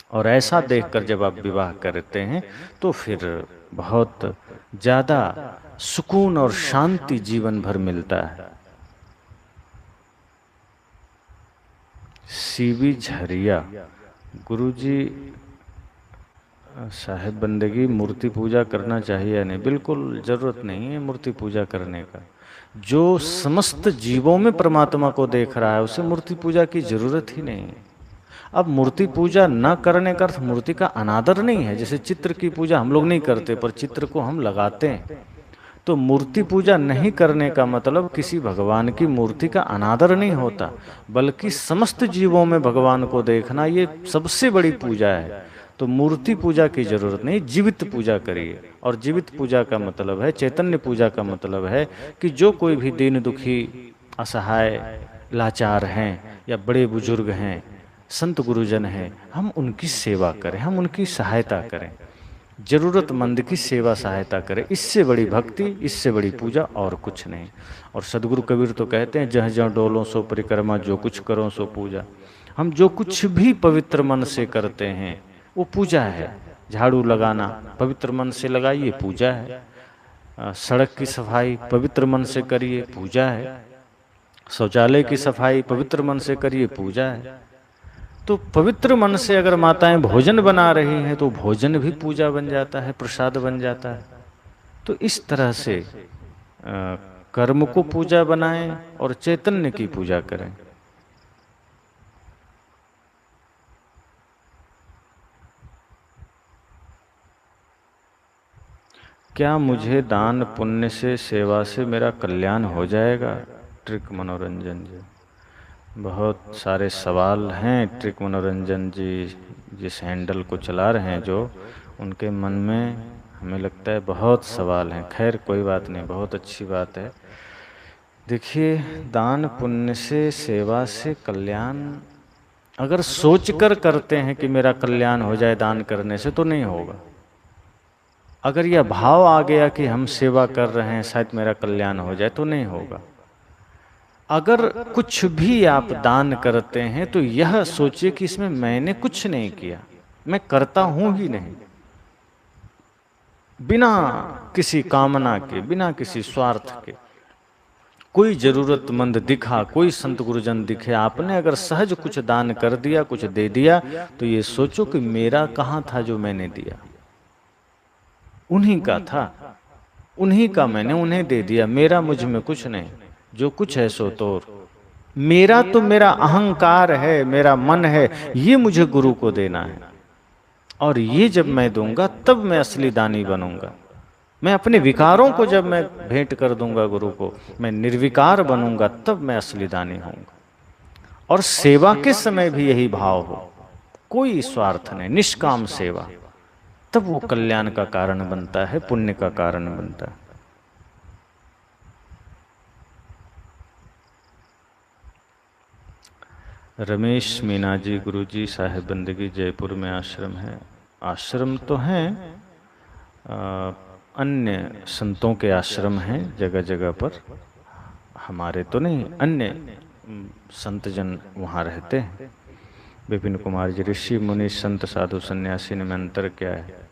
और ऐसा देखकर जब आप विवाह करते हैं तो फिर बहुत ज़्यादा सुकून और शांति जीवन भर मिलता है। सीबी झरिया, गुरुजी साहिब बंदगी मूर्ति पूजा करना चाहिए या नहीं? बिल्कुल ज़रूरत नहीं है मूर्ति पूजा करने का। जो समस्त जीवों में परमात्मा को देख रहा है उसे मूर्ति पूजा की जरूरत ही नहीं है। अब मूर्ति पूजा न करने का अर्थ मूर्ति का अनादर नहीं है। जैसे चित्र की पूजा हम लोग नहीं करते पर चित्र को हम लगाते हैं, तो मूर्ति पूजा नहीं करने का मतलब किसी भगवान की मूर्ति का अनादर नहीं होता, बल्कि समस्त जीवों में भगवान को देखना ये सबसे बड़ी पूजा है। तो मूर्ति पूजा की जरूरत नहीं, जीवित पूजा करिए। और जीवित पूजा का मतलब है, चैतन्य पूजा का मतलब है कि जो कोई भी दीन दुखी, असहाय, लाचार हैं या बड़े बुजुर्ग हैं, संत गुरुजन हैं, हम उनकी सेवा करें, हम उनकी सहायता करें, जरूरतमंद की सेवा सहायता करें। इससे बड़ी भक्ति, इससे बड़ी पूजा और कुछ नहीं। और सदगुरु कबीर तो कहते हैं, जहाँ जहाँ डोलो सो परिक्रमा, जो कुछ करो सो पूजा। हम जो कुछ भी पवित्र मन से करते हैं वो पूजा है। झाड़ू लगाना पवित्र मन से लगाइए, पूजा है। सड़क की सफाई पवित्र मन से करिए, पूजा है। शौचालय की सफाई पवित्र मन से करिए, पूजा है। तो पवित्र मन से अगर माताएं भोजन बना रही हैं तो भोजन भी पूजा बन जाता है, प्रसाद बन जाता है। तो इस तरह से कर्म को पूजा बनाएं और चैतन्य की पूजा करें। क्या मुझे दान पुण्य से, सेवा से मेरा कल्याण हो जाएगा? ट्रिक मनोरंजन जी, बहुत सारे सवाल हैं। ट्रिक मनोरंजन जी जिस हैंडल को चला रहे हैं, जो उनके मन में हमें लगता है बहुत सवाल हैं। खैर कोई बात नहीं, बहुत अच्छी बात है। देखिए, दान पुण्य से, सेवा से कल्याण अगर सोचकर करते हैं कि मेरा कल्याण हो जाए दान करने से, तो नहीं होगा। अगर यह भाव आ गया कि हम सेवा कर रहे हैं शायद मेरा कल्याण हो जाए, तो नहीं होगा। अगर कुछ भी आप दान करते हैं तो यह सोचिए कि इसमें मैंने कुछ नहीं किया, मैं करता हूं ही नहीं, बिना किसी कामना के, बिना किसी स्वार्थ के। कोई जरूरतमंद दिखा, कोई संत गुरुजन दिखे, आपने अगर सहज कुछ दान कर दिया, कुछ दे दिया, तो ये सोचो कि मेरा कहाँ था जो मैंने दिया, उन्हीं का था, उन्हीं का मैंने उन्हें दे दिया, मेरा मुझ में कुछ नहीं। जो कुछ है सो तोर, मेरा तो मेरा अहंकार है, मेरा मन है, ये मुझे गुरु को देना है। और ये जब मैं दूंगा तब मैं असली दानी बनूंगा। मैं अपने विकारों को जब मैं भेंट कर दूंगा गुरु को, मैं निर्विकार बनूंगा, तब मैं असली दानी होऊंगा। और सेवा के समय भी यही भाव हो, कोई स्वार्थ नहीं, निष्काम सेवा, तब वो कल्याण का कारण बनता है, पुण्य का कारण बनता है। रमेश मीना जी, गुरुजी साहिब बंदगी जयपुर में आश्रम है। आश्रम तो हैं, अन्य संतों के आश्रम हैं जगह जगह पर, हमारे तो नहीं, अन्य संत जन वहाँ रहते हैं। विपिन कुमार जी, ऋषि मुनि संत साधु सन्यासी में अंतर क्या है?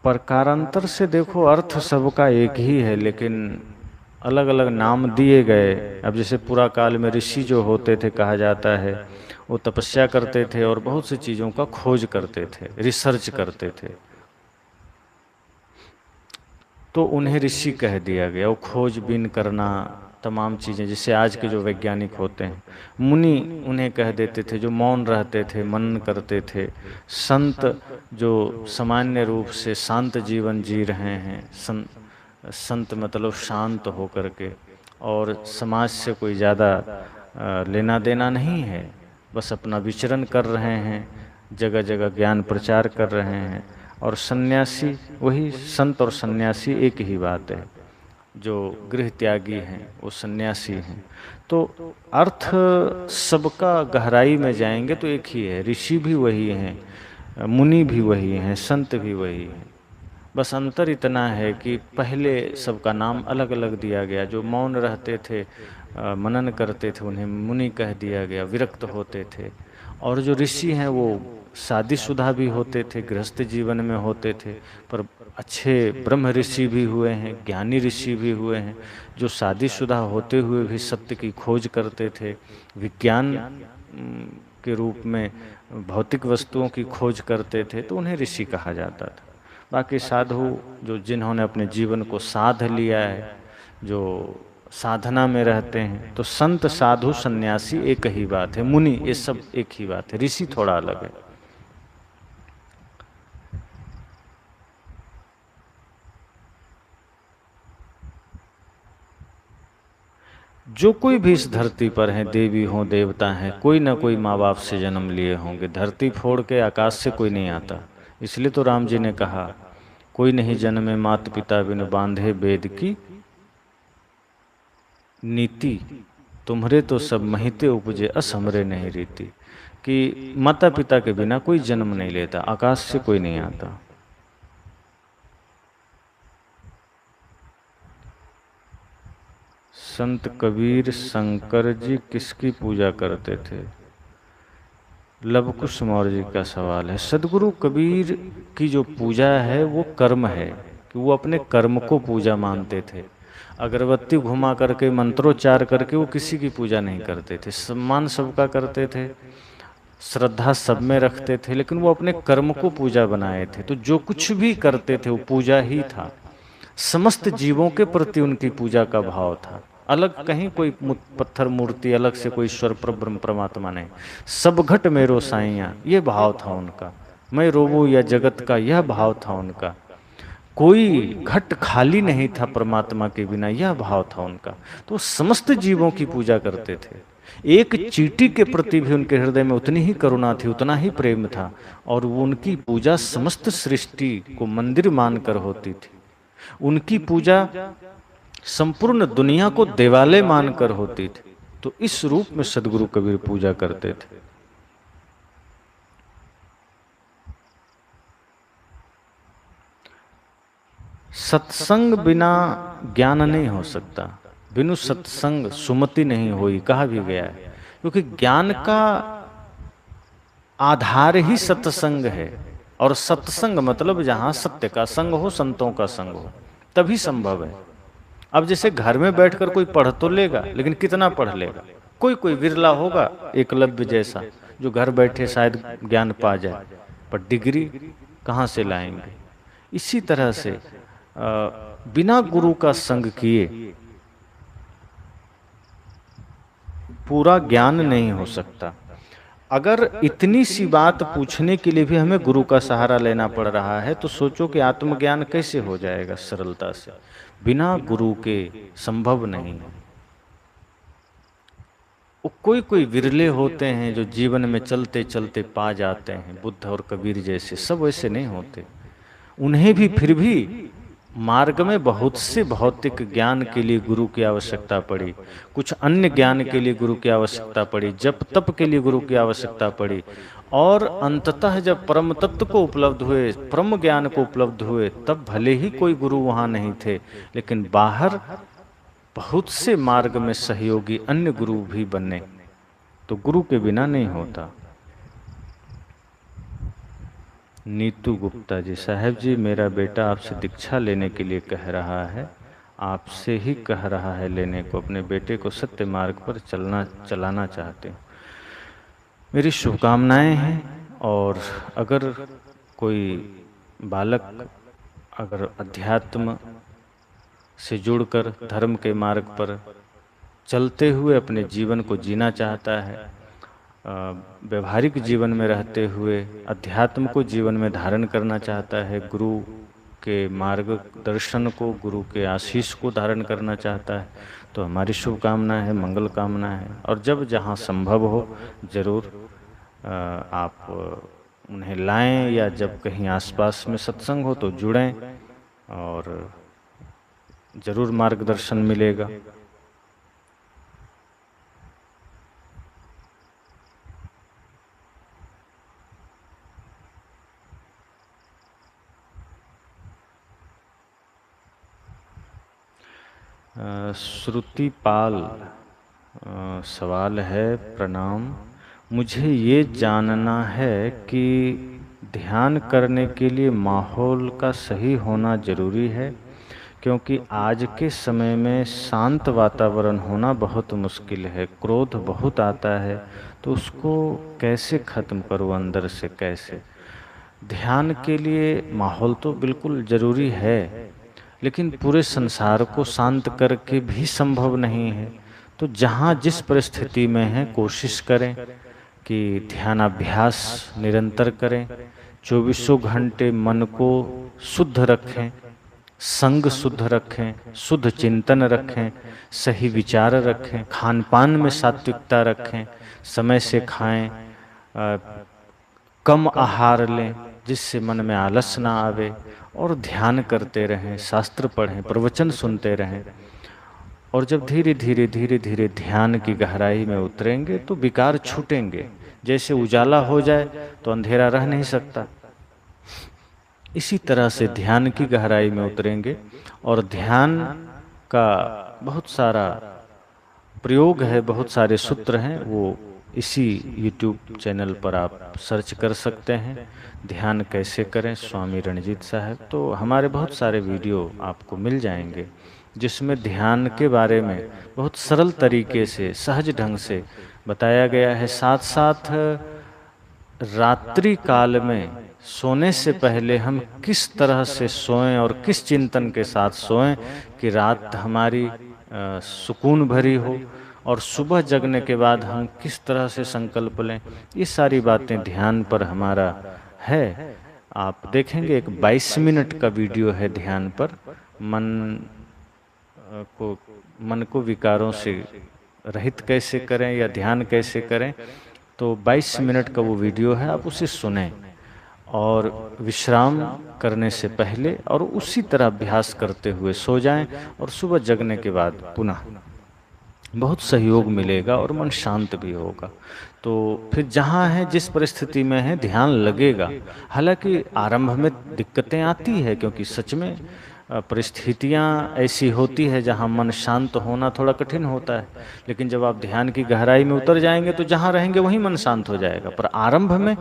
प्रकारांतर से देखो, अर्थ सबका एक ही है, लेकिन अलग अलग नाम दिए गए। अब जैसे पूरा काल में ऋषि जो होते थे, कहा जाता है वो तपस्या करते थे और बहुत सी चीज़ों का खोज करते थे, रिसर्च करते थे, तो उन्हें ऋषि कह दिया गया। वो खोजबीन करना, तमाम चीज़ें, जैसे आज के जो वैज्ञानिक होते हैं। मुनि उन्हें कह देते थे जो मौन रहते थे, मनन करते थे। संत जो सामान्य रूप से शांत जीवन जी रहे हैं, संत मतलब शांत होकर के, और समाज से कोई ज़्यादा लेना देना नहीं है, बस अपना विचरण कर रहे हैं, जगह जगह ज्ञान प्रचार कर रहे हैं। और सन्यासी, वही संत और सन्यासी एक ही बात है। जो गृह त्यागी हैं वो सन्यासी हैं। तो अर्थ सबका गहराई में जाएंगे तो एक ही है, ऋषि भी वही हैं, मुनि भी वही हैं, संत भी वही हैं। बस अंतर इतना है कि पहले सबका नाम अलग अलग दिया गया। जो मौन रहते थे, मनन करते थे, उन्हें मुनि कह दिया गया, विरक्त होते थे। और जो ऋषि हैं वो शादीशुदा भी होते थे, गृहस्थ जीवन में होते थे, पर अच्छे ब्रह्म ऋषि भी हुए हैं, ज्ञानी ऋषि भी हुए हैं, जो शादीशुदा होते हुए भी सत्य की खोज करते थे, विज्ञान के रूप में भौतिक वस्तुओं की खोज करते थे, तो उन्हें ऋषि कहा जाता था। बाकी साधु जो जिन्होंने अपने जीवन को साध लिया है, जो साधना में रहते हैं, तो संत साधु सन्यासी एक ही बात है, मुनि ये सब एक ही बात है, ऋषि थोड़ा अलग है। जो कोई भी इस धरती पर हैं, देवी हों देवता हैं, कोई ना कोई माँ बाप से जन्म लिए होंगे। धरती फोड़ के आकाश से कोई नहीं आता। इसलिए तो राम जी ने कहा, कोई नहीं जन्मे मात पिता बिनु बांधे वेद की नीति, तुम्हारे तो सब महिते उपजे अस हमरे नहीं रीति। कि माता पिता के बिना कोई जन्म नहीं लेता, आकाश से कोई नहीं आता। संत कबीर शंकर जी किसकी पूजा करते थे? लवकुश मौर्य जी का सवाल है। सदगुरु कबीर की जो पूजा है वो कर्म है, कि वो अपने कर्म को पूजा मानते थे। अगरबत्ती घुमा करके मंत्रोच्चार करके वो किसी की पूजा नहीं करते थे। सम्मान सबका करते थे, श्रद्धा सब में रखते थे, लेकिन वो अपने कर्म को पूजा बनाए थे। तो जो कुछ भी करते थे वो पूजा ही था। समस्त जीवों के प्रति उनकी पूजा का भाव था। अलग कहीं कोई पत्थर मूर्ति, अलग से कोई ईश्वर ब्रह्म परमात्मा नहीं। सब घट मेरो साइया, ये भाव था उनका। मैं रोवो या जगत का, यह भाव था उनका। कोई घट खाली नहीं था परमात्मा के बिना, यह भाव था उनका। तो समस्त जीवों की पूजा करते थे। एक चींटी के प्रति भी उनके हृदय में उतनी ही करुणा थी, उतना ही प्रेम था। और वो उनकी पूजा समस्त सृष्टि को मंदिर मानकर होती थी। उनकी पूजा संपूर्ण दुनिया को देवालय मानकर होती थी। तो इस रूप में सदगुरु कबीर पूजा करते थे। सत्संग बिना ज्ञान नहीं हो सकता। बिनु सत्संग सुमति नहीं होई, कहा भी गया है। क्योंकि ज्ञान का आधार ही सत्संग है। और सत्संग मतलब जहां सत्य का संग हो, संतों का संग हो, तभी संभव है। अब जैसे घर में बैठकर कोई पढ़ तो लेगा, लेकिन कितना पढ़ लेगा? कोई कोई विरला होगा एकलव्य जैसा, जो घर बैठे शायद ज्ञान पा जाए, पर डिग्री कहाँ से लाएंगे? इसी तरह से बिना गुरु का संग किए पूरा ज्ञान नहीं हो सकता। अगर इतनी सी बात पूछने के लिए भी हमें गुरु का सहारा लेना पड़ रहा है, तो सोचो कि आत्मज्ञान कैसे हो जाएगा सरलता से? बिना गुरु के संभव नहीं है। कोई कोई विरले होते हैं जो जीवन में चलते चलते पा जाते हैं, बुद्ध और कबीर जैसे। सब वैसे नहीं होते। उन्हें भी फिर भी मार्ग में बहुत से भौतिक ज्ञान के लिए गुरु की आवश्यकता पड़ी, कुछ अन्य ज्ञान के लिए गुरु की आवश्यकता पड़ी, जप तप के लिए गुरु की आवश्यकता पड़ी। और अंततः जब परम तत्व को उपलब्ध हुए, परम ज्ञान को उपलब्ध हुए, तब भले ही कोई गुरु वहाँ नहीं थे, लेकिन बाहर बहुत से मार्ग में सहयोगी अन्य गुरु भी बने। तो गुरु के बिना नहीं होता। नीतू गुप्ता जी, साहब जी मेरा बेटा आपसे दीक्षा लेने के लिए कह रहा है, आपसे ही कह रहा है लेने को। अपने बेटे को सत्य मार्ग पर चलाना चाहते हैं। मेरी शुभकामनाएं हैं। और अगर कोई बालक अगर अध्यात्म से जुड़कर धर्म के मार्ग पर चलते हुए अपने जीवन को जीना चाहता है, व्यवहारिक जीवन में रहते हुए अध्यात्म को जीवन में धारण करना चाहता है, गुरु के मार्गदर्शन को, गुरु के आशीष को धारण करना चाहता है, तो हमारी शुभकामना है, मंगल कामना है। और जब जहाँ संभव हो जरूर आप उन्हें लाएं, या जब कहीं आसपास में सत्संग हो तो जुड़ें, और जरूर मार्गदर्शन मिलेगा। श्रुतिपाल सवाल है, प्रणाम। मुझे ये जानना है कि ध्यान करने के लिए माहौल का सही होना जरूरी है, क्योंकि आज के समय में शांत वातावरण होना बहुत मुश्किल है। क्रोध बहुत आता है, तो उसको कैसे ख़त्म करूँ अंदर से? कैसे? ध्यान के लिए माहौल तो बिल्कुल ज़रूरी है, लेकिन पूरे संसार को शांत करके भी संभव नहीं है। तो जहाँ जिस परिस्थिति में है, कोशिश करें कि ध्यानाभ्यास निरंतर करें, 24 घंटे मन को शुद्ध रखें, संग शुद्ध रखें, शुद्ध चिंतन रखें, सही विचार रखें, खान पान में सात्विकता रखें, समय से खाएं, कम आहार लें जिससे मन में आलस ना आवे, और ध्यान करते रहें, शास्त्र पढ़ें, प्रवचन सुनते रहें। और जब धीरे धीरे धीरे धीरे ध्यान की गहराई में उतरेंगे तो विकार छूटेंगे। जैसे उजाला हो जाए तो अंधेरा रह नहीं सकता, इसी तरह से ध्यान की गहराई में उतरेंगे। और ध्यान का बहुत सारा प्रयोग है, बहुत सारे सूत्र हैं, वो इसी YouTube चैनल पर आप सर्च कर सकते हैं। ध्यान कैसे करें, स्वामी रणजीत साहब, तो हमारे बहुत सारे वीडियो आपको मिल जाएंगे जिसमें ध्यान के बारे में बहुत सरल तरीके से, सहज ढंग से बताया गया है। साथ साथ रात्रि काल में सोने से पहले हम किस तरह से सोएं और किस चिंतन के साथ सोएं कि रात हमारी सुकून भरी हो, और सुबह जगने के बाद हम किस तरह से संकल्प लें, ये सारी बातें ध्यान पर हमारा है। आप देखेंगे एक 22 मिनट का वीडियो है ध्यान पर, मन को विकारों से रहित कैसे करें या ध्यान कैसे करें। तो 22 मिनट का वो वीडियो है, आप उसे सुनें और विश्राम करने से पहले और उसी तरह अभ्यास करते हुए सो जाएं, और सुबह जगने के बाद पुनः बहुत सहयोग मिलेगा और मन शांत भी होगा। तो फिर जहाँ है, जिस परिस्थिति में है, ध्यान लगेगा। हालांकि आरंभ में दिक्कतें आती है, क्योंकि सच में परिस्थितियाँ ऐसी होती है जहाँ मन शांत होना थोड़ा कठिन होता है। लेकिन जब आप ध्यान की गहराई में उतर जाएंगे तो जहाँ रहेंगे वहीं मन शांत हो जाएगा। पर आरंभ में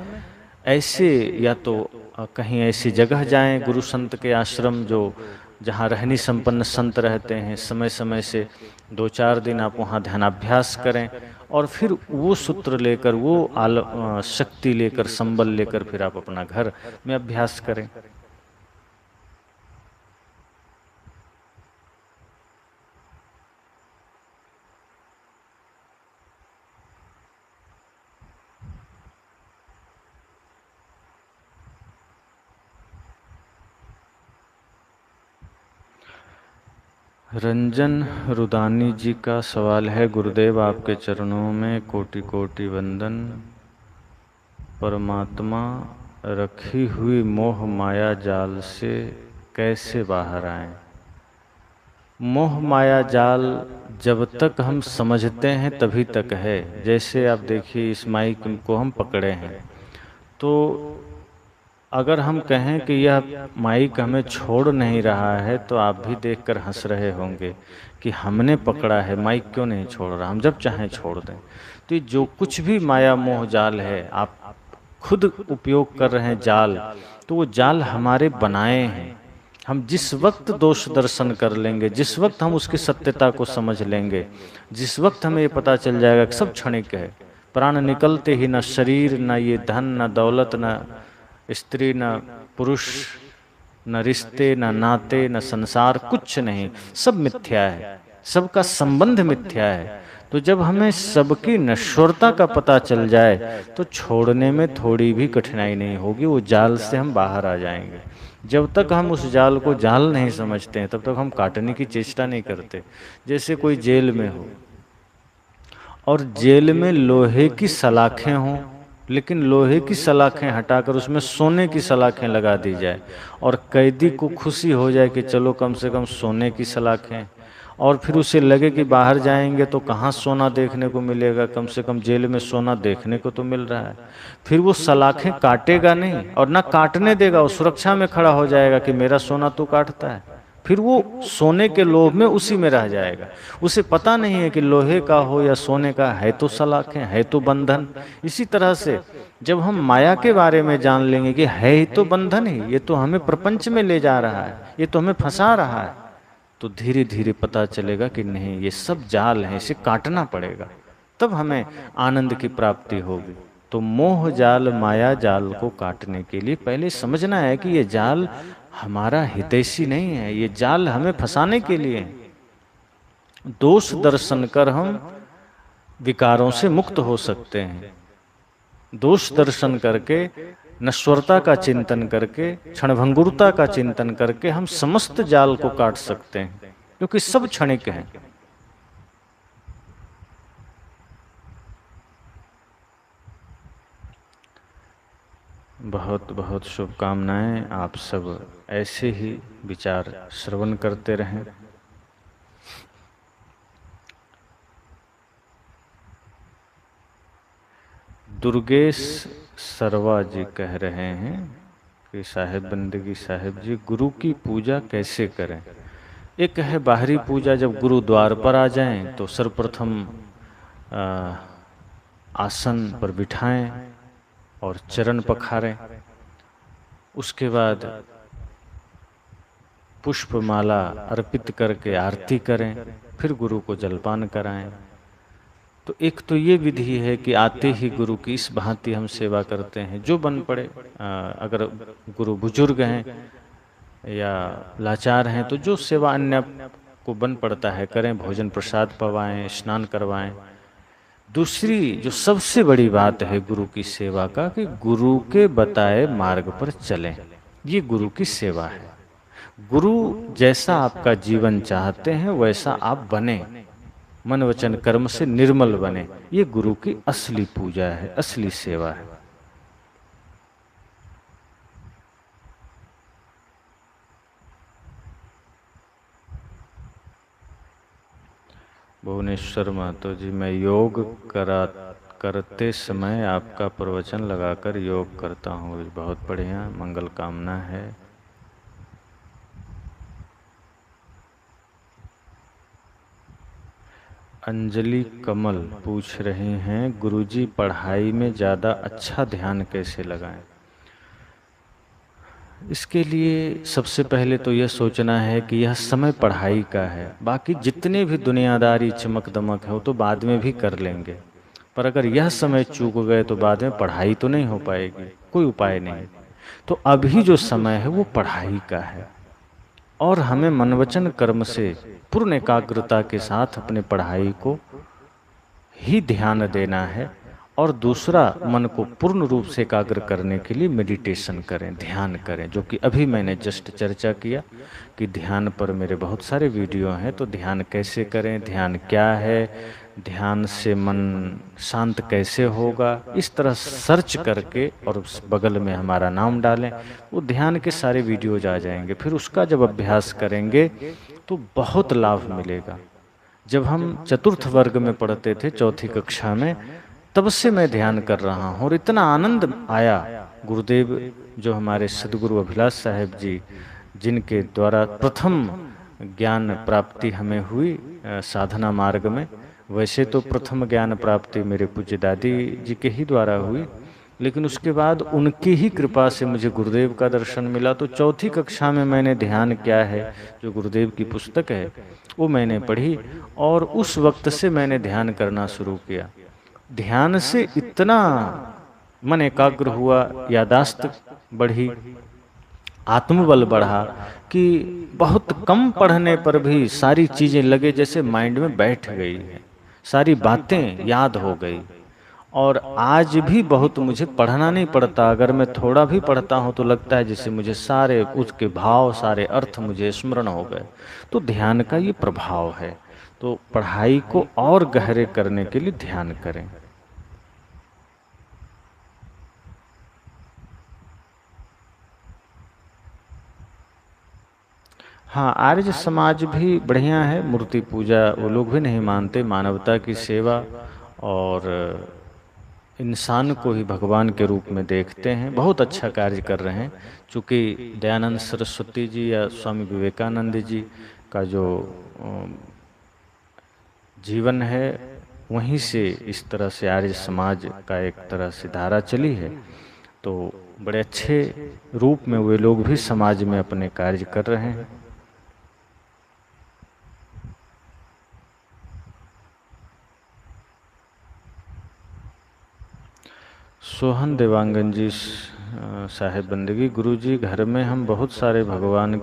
ऐसे या तो कहीं ऐसी जगह जाएं, गुरु संत के आश्रम जो जहाँ रहनी संपन्न संत रहते हैं, समय समय से 2-4 दिन आप वहाँ ध्यानाभ्यास करें, और फिर वो सूत्र लेकर, वो शक्ति लेकर, संबल लेकर फिर आप अपना घर में अभ्यास करें। रंजन रुदानी जी का सवाल है, गुरुदेव आपके चरणों में कोटि कोटि वंदन। परमात्मा रखी हुई मोह माया जाल से कैसे बाहर आएं? मोह माया जाल जब तक हम समझते हैं तभी तक है। जैसे आप देखिए, इस माइक को हम पकड़े हैं, तो अगर हम कहें कि यह माइक हमें छोड़ नहीं रहा है, तो आप भी देखकर हंस रहे होंगे कि हमने पकड़ा है, माइक क्यों नहीं छोड़ रहा, हम जब चाहें छोड़ दें। तो ये जो कुछ भी माया मोह जाल है, आप खुद उपयोग कर रहे हैं जाल, तो वो जाल हमारे बनाए हैं। हम जिस वक्त दोष दर्शन कर लेंगे, जिस वक्त हम उसकी सत्यता को समझ लेंगे, जिस वक्त हमें ये पता चल जाएगा कि सब क्षणिक है, प्राण निकलते ही न शरीर, न ये धन, न दौलत, न स्त्री, न पुरुष, न रिश्ते, न नाते, न संसार, कुछ नहीं, सब मिथ्या है, सबका संबंध मिथ्या है। तो जब हमें सबकी नश्वरता का पता चल जाए तो छोड़ने में थोड़ी भी कठिनाई नहीं होगी, वो जाल से हम बाहर आ जाएंगे। जब तक हम उस जाल को जाल नहीं समझते हैं तब तक हम काटने की चेष्टा नहीं करते। जैसे कोई जेल में हो और जेल में लोहे की सलाखें हों, लेकिन लोहे की सलाखें हटाकर उसमें सोने की सलाखें लगा दी जाए, और कैदी को खुशी हो जाए कि चलो कम से कम सोने की सलाखें, और फिर उसे लगे कि बाहर जाएंगे तो कहाँ सोना देखने को मिलेगा, कम से कम जेल में सोना देखने को तो मिल रहा है। फिर वो सलाखें काटेगा नहीं, और ना काटने देगा, वो सुरक्षा में खड़ा हो जाएगा कि मेरा सोना तो काटता है। फिर वो सोने के लोभ में उसी में रह जाएगा। उसे पता नहीं है कि लोहे का हो या सोने का, है तो सलाखें, है तो बंधन। इसी तरह से जब हम माया के बारे में जान लेंगे कि है ही तो बंधन ही, ये तो हमें प्रपंच में ले जा रहा है, ये तो हमें फंसा रहा है, तो धीरे धीरे पता चलेगा कि नहीं, ये सब जाल है, इसे काटना पड़ेगा, तब हमें आनंद की प्राप्ति होगी। तो मोह जाल, माया जाल को काटने के लिए पहले समझना है कि ये जाल हमारा हितैषी नहीं है, ये जाल हमें फंसाने के लिए है। दोष दर्शन कर हम विकारों से मुक्त हो सकते हैं। दोष दर्शन करके, नश्वरता का चिंतन करके, क्षणभंगुरता का चिंतन करके हम समस्त जाल को काट सकते हैं, क्योंकि सब क्षणिक हैं। बहुत बहुत शुभकामनाएं। आप सब ऐसे ही विचार श्रवण करते रहें। दुर्गेश सरवा जी कह रहे हैं कि साहेब बंदगी साहेब जी, गुरु की पूजा कैसे करें? एक है बाहरी पूजा, जब गुरु द्वार पर आ जाएं तो सर्वप्रथम आसन पर बिठाएं और चरण पखारें। उसके बाद पुष्पमाला अर्पित करके आरती करें, फिर गुरु को जलपान कराएं। तो एक तो ये विधि है कि आते ही गुरु की इस भांति हम सेवा करते हैं, जो बन पड़े। अगर गुरु बुजुर्ग हैं या लाचार हैं तो जो सेवा अन्य को बन पड़ता है करें, भोजन प्रसाद पवाएं, स्नान करवाएं। दूसरी जो सबसे बड़ी बात है गुरु की सेवा का, कि गुरु के बताए मार्ग पर चलें। ये गुरु की सेवा है। गुरु जैसा आपका जीवन चाहते हैं वैसा आप बने, मन वचन कर्म से निर्मल बने। ये गुरु की असली पूजा है, असली सेवा है। भुवनेश्वर महतो जी, मैं योग करते समय आपका प्रवचन लगाकर योग करता हूँ। बहुत बढ़िया, मंगल कामना है। अंजलि कमल पूछ रहे हैं, गुरुजी पढ़ाई में ज़्यादा अच्छा ध्यान कैसे लगाएं? इसके लिए सबसे पहले तो यह सोचना है कि यह समय पढ़ाई का है। बाकी जितने भी दुनियादारी चमक दमक है वो तो बाद में भी कर लेंगे, पर अगर यह समय चूक गए तो बाद में पढ़ाई तो नहीं हो पाएगी, कोई उपाय नहीं। तो अभी जो समय है वो पढ़ाई का है, और हमें मनवचन कर्म से पूर्ण एकाग्रता के साथ अपने पढ़ाई को ही ध्यान देना है। और दूसरा, मन को पूर्ण रूप से एकाग्र करने के लिए मेडिटेशन करें, ध्यान करें, जो कि अभी मैंने जस्ट चर्चा किया कि ध्यान पर मेरे बहुत सारे वीडियो हैं। तो ध्यान कैसे करें, ध्यान क्या है, ध्यान से मन शांत कैसे होगा, इस तरह सर्च करके और उस बगल में हमारा नाम डालें, वो ध्यान के सारे वीडियोज आ जाएंगे। फिर उसका जब अभ्यास करेंगे तो बहुत लाभ मिलेगा। जब हम चतुर्थ वर्ग में पढ़ते थे, चौथी कक्षा में, तब से मैं ध्यान कर रहा हूँ और इतना आनंद आया। गुरुदेव जो हमारे सदगुरु अभिलाष साहेब जी, जिनके द्वारा प्रथम ज्ञान प्राप्ति हमें हुई साधना मार्ग में, वैसे तो प्रथम ज्ञान प्राप्ति मेरे पूज्य दादी जी के ही द्वारा हुई, लेकिन उसके बाद उनकी ही कृपा से मुझे गुरुदेव का दर्शन मिला। तो चौथी कक्षा में मैंने ध्यान क्या है, जो गुरुदेव की पुस्तक है, वो मैंने पढ़ी और उस वक्त से मैंने ध्यान करना शुरू किया। ध्यान से इतना मन एकाग्र हुआ, यादाश्त बढ़ी, आत्मबल बढ़ा कि बहुत कम पढ़ने पर भी सारी चीजें लगे जैसे माइंड में बैठ गई है, सारी बातें याद हो गई। और आज भी बहुत मुझे पढ़ना नहीं पड़ता, अगर मैं थोड़ा भी पढ़ता हूँ तो लगता है जैसे मुझे सारे उसके भाव, सारे अर्थ मुझे स्मरण हो गए। तो ध्यान का ये प्रभाव है। तो पढ़ाई को और गहरे करने के लिए ध्यान करें। हाँ, आर्य समाज भी बढ़िया है, मूर्ति पूजा वो लोग भी नहीं मानते, मानवता की सेवा और इंसान को ही भगवान के रूप में देखते हैं। बहुत अच्छा कार्य कर रहे हैं। चूँकि दयानंद सरस्वती जी या स्वामी विवेकानंद जी का जो जीवन है, वहीं से इस तरह से आर्य समाज का एक तरह से धारा चली है। तो बड़े अच्छे रूप में वे लोग भी समाज में अपने कार्य कर रहे हैं। सोहन देवांगन जी साहेब बंदगी, गुरुजी घर में हम बहुत सारे भगवान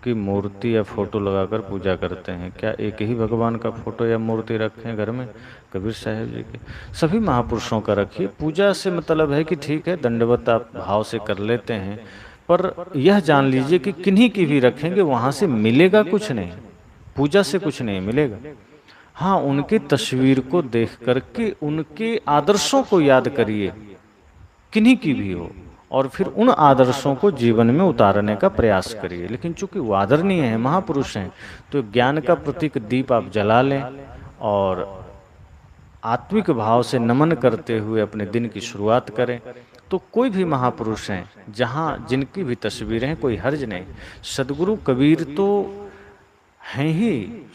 की मूर्ति या फोटो लगाकर पूजा करते हैं, क्या एक ही भगवान का फोटो या मूर्ति रखें घर में? कबीर साहब जी के, सभी महापुरुषों का रखिए। पूजा से मतलब है कि ठीक है, दंडवत आप भाव से कर लेते हैं, पर यह जान लीजिए कि किन्हीं की भी रखेंगे वहाँ से मिलेगा कुछ नहीं, पूजा से कुछ नहीं मिलेगा। हाँ, उनकी तस्वीर को देख करके उनके आदर्शों को याद करिए, किन्हीं की भी हो, और फिर उन आदर्शों को जीवन में उतारने का प्रयास करिए। लेकिन चूंकि वो आदरणीय हैं, महापुरुष हैं, तो ज्ञान का प्रतीक दीप आप जला लें और आत्मिक भाव से नमन करते हुए अपने दिन की शुरुआत करें। तो कोई भी महापुरुष हैं जहाँ जिनकी भी तस्वीरें हैं, कोई हर्ज नहीं। सदगुरु कबीर तो हैं ही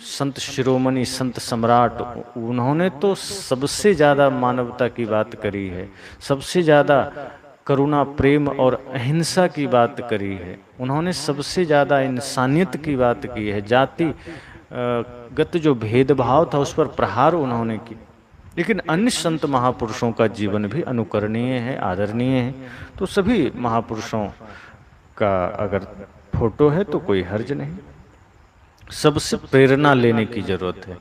संत शिरोमणि, संत सम्राट। उन्होंने तो सबसे ज़्यादा मानवता की बात करी है, सबसे ज़्यादा करुणा, प्रेम और अहिंसा की बात करी है। उन्होंने सबसे ज़्यादा इंसानियत की बात की है। जाति गत जो भेदभाव था उस पर प्रहार उन्होंने की। लेकिन अन्य संत महापुरुषों का जीवन भी अनुकरणीय है, आदरणीय है। तो सभी महापुरुषों का अगर फोटो है तो कोई हर्ज नहीं। सबसे प्रेरणा लेने की जरूरत है।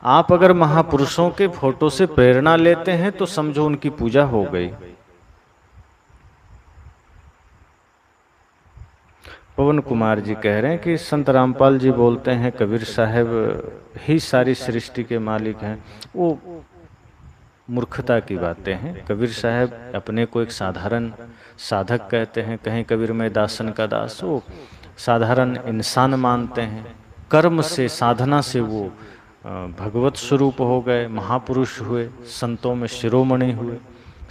आप अगर महापुरुषों के फोटो से प्रेरणा लेते हैं तो समझो उनकी पूजा हो गई। पवन कुमार जी कह रहे हैं कि संत रामपाल जी बोलते हैं कबीर साहब ही सारी सृष्टि के मालिक हैं। वो मूर्खता की बातें हैं। कबीर साहब अपने को एक साधारण साधक कहते हैं, कहीं कबीर में दासन का दास। वो साधारण इंसान मानते हैं। कर्म से, साधना से वो भगवत स्वरूप हो गए, महापुरुष हुए, संतों में शिरोमणि हुए।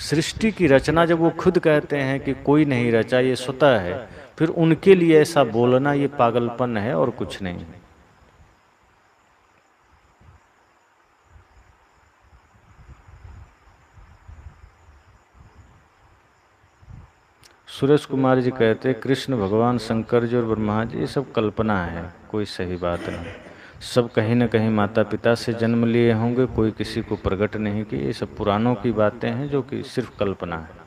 सृष्टि की रचना जब वो खुद कहते हैं कि कोई नहीं रचा, ये स्वतः है, फिर उनके लिए ऐसा बोलना ये पागलपन है और कुछ नहीं है। सुरेश कुमार जी कहते हैं कृष्ण भगवान, शंकर जी और ब्रह्मा जी ये सब कल्पना है, कोई सही बात नहीं। सब कहीं न कहीं माता पिता से जन्म लिए होंगे, कोई किसी को प्रकट नहीं किए। ये सब पुराणों की बातें हैं जो कि सिर्फ कल्पना है।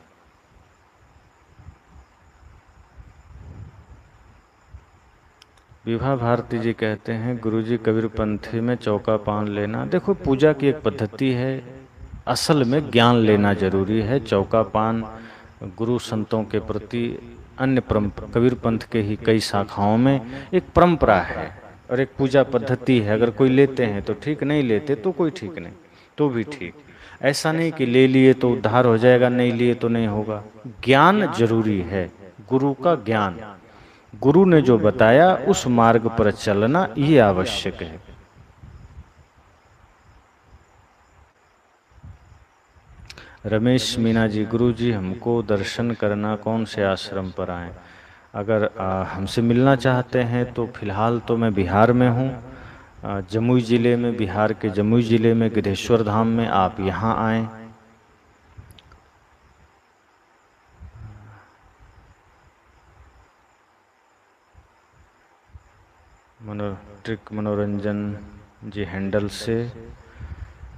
विभा भारती जी कहते हैं गुरुजी कबीर पंथी में चौका पान लेना, देखो पूजा की एक पद्धति है, असल में ज्ञान लेना जरूरी है। चौका पान गुरु संतों के प्रति अन्य कबीर पंथ के ही कई शाखाओं में एक परंपरा है और एक पूजा पद्धति है। अगर कोई लेते हैं तो ठीक, नहीं लेते तो कोई ठीक नहीं, तो भी ठीक। ऐसा नहीं कि ले लिए तो उद्धार हो जाएगा, नहीं लिए तो नहीं होगा। ज्ञान जरूरी है, गुरु का ज्ञान, गुरु ने जो बताया उस मार्ग पर चलना ये आवश्यक है। रमेश मीना जी, गुरु जी हमको दर्शन करना, कौन से आश्रम पर आएं? अगर हमसे मिलना चाहते हैं तो फिलहाल तो मैं बिहार में हूँ, जमुई ज़िले में, बिहार के जमुई ज़िले में गिद्धेश्वर धाम में। आप यहाँ आएं। मनोरंजन जी हैंडल से,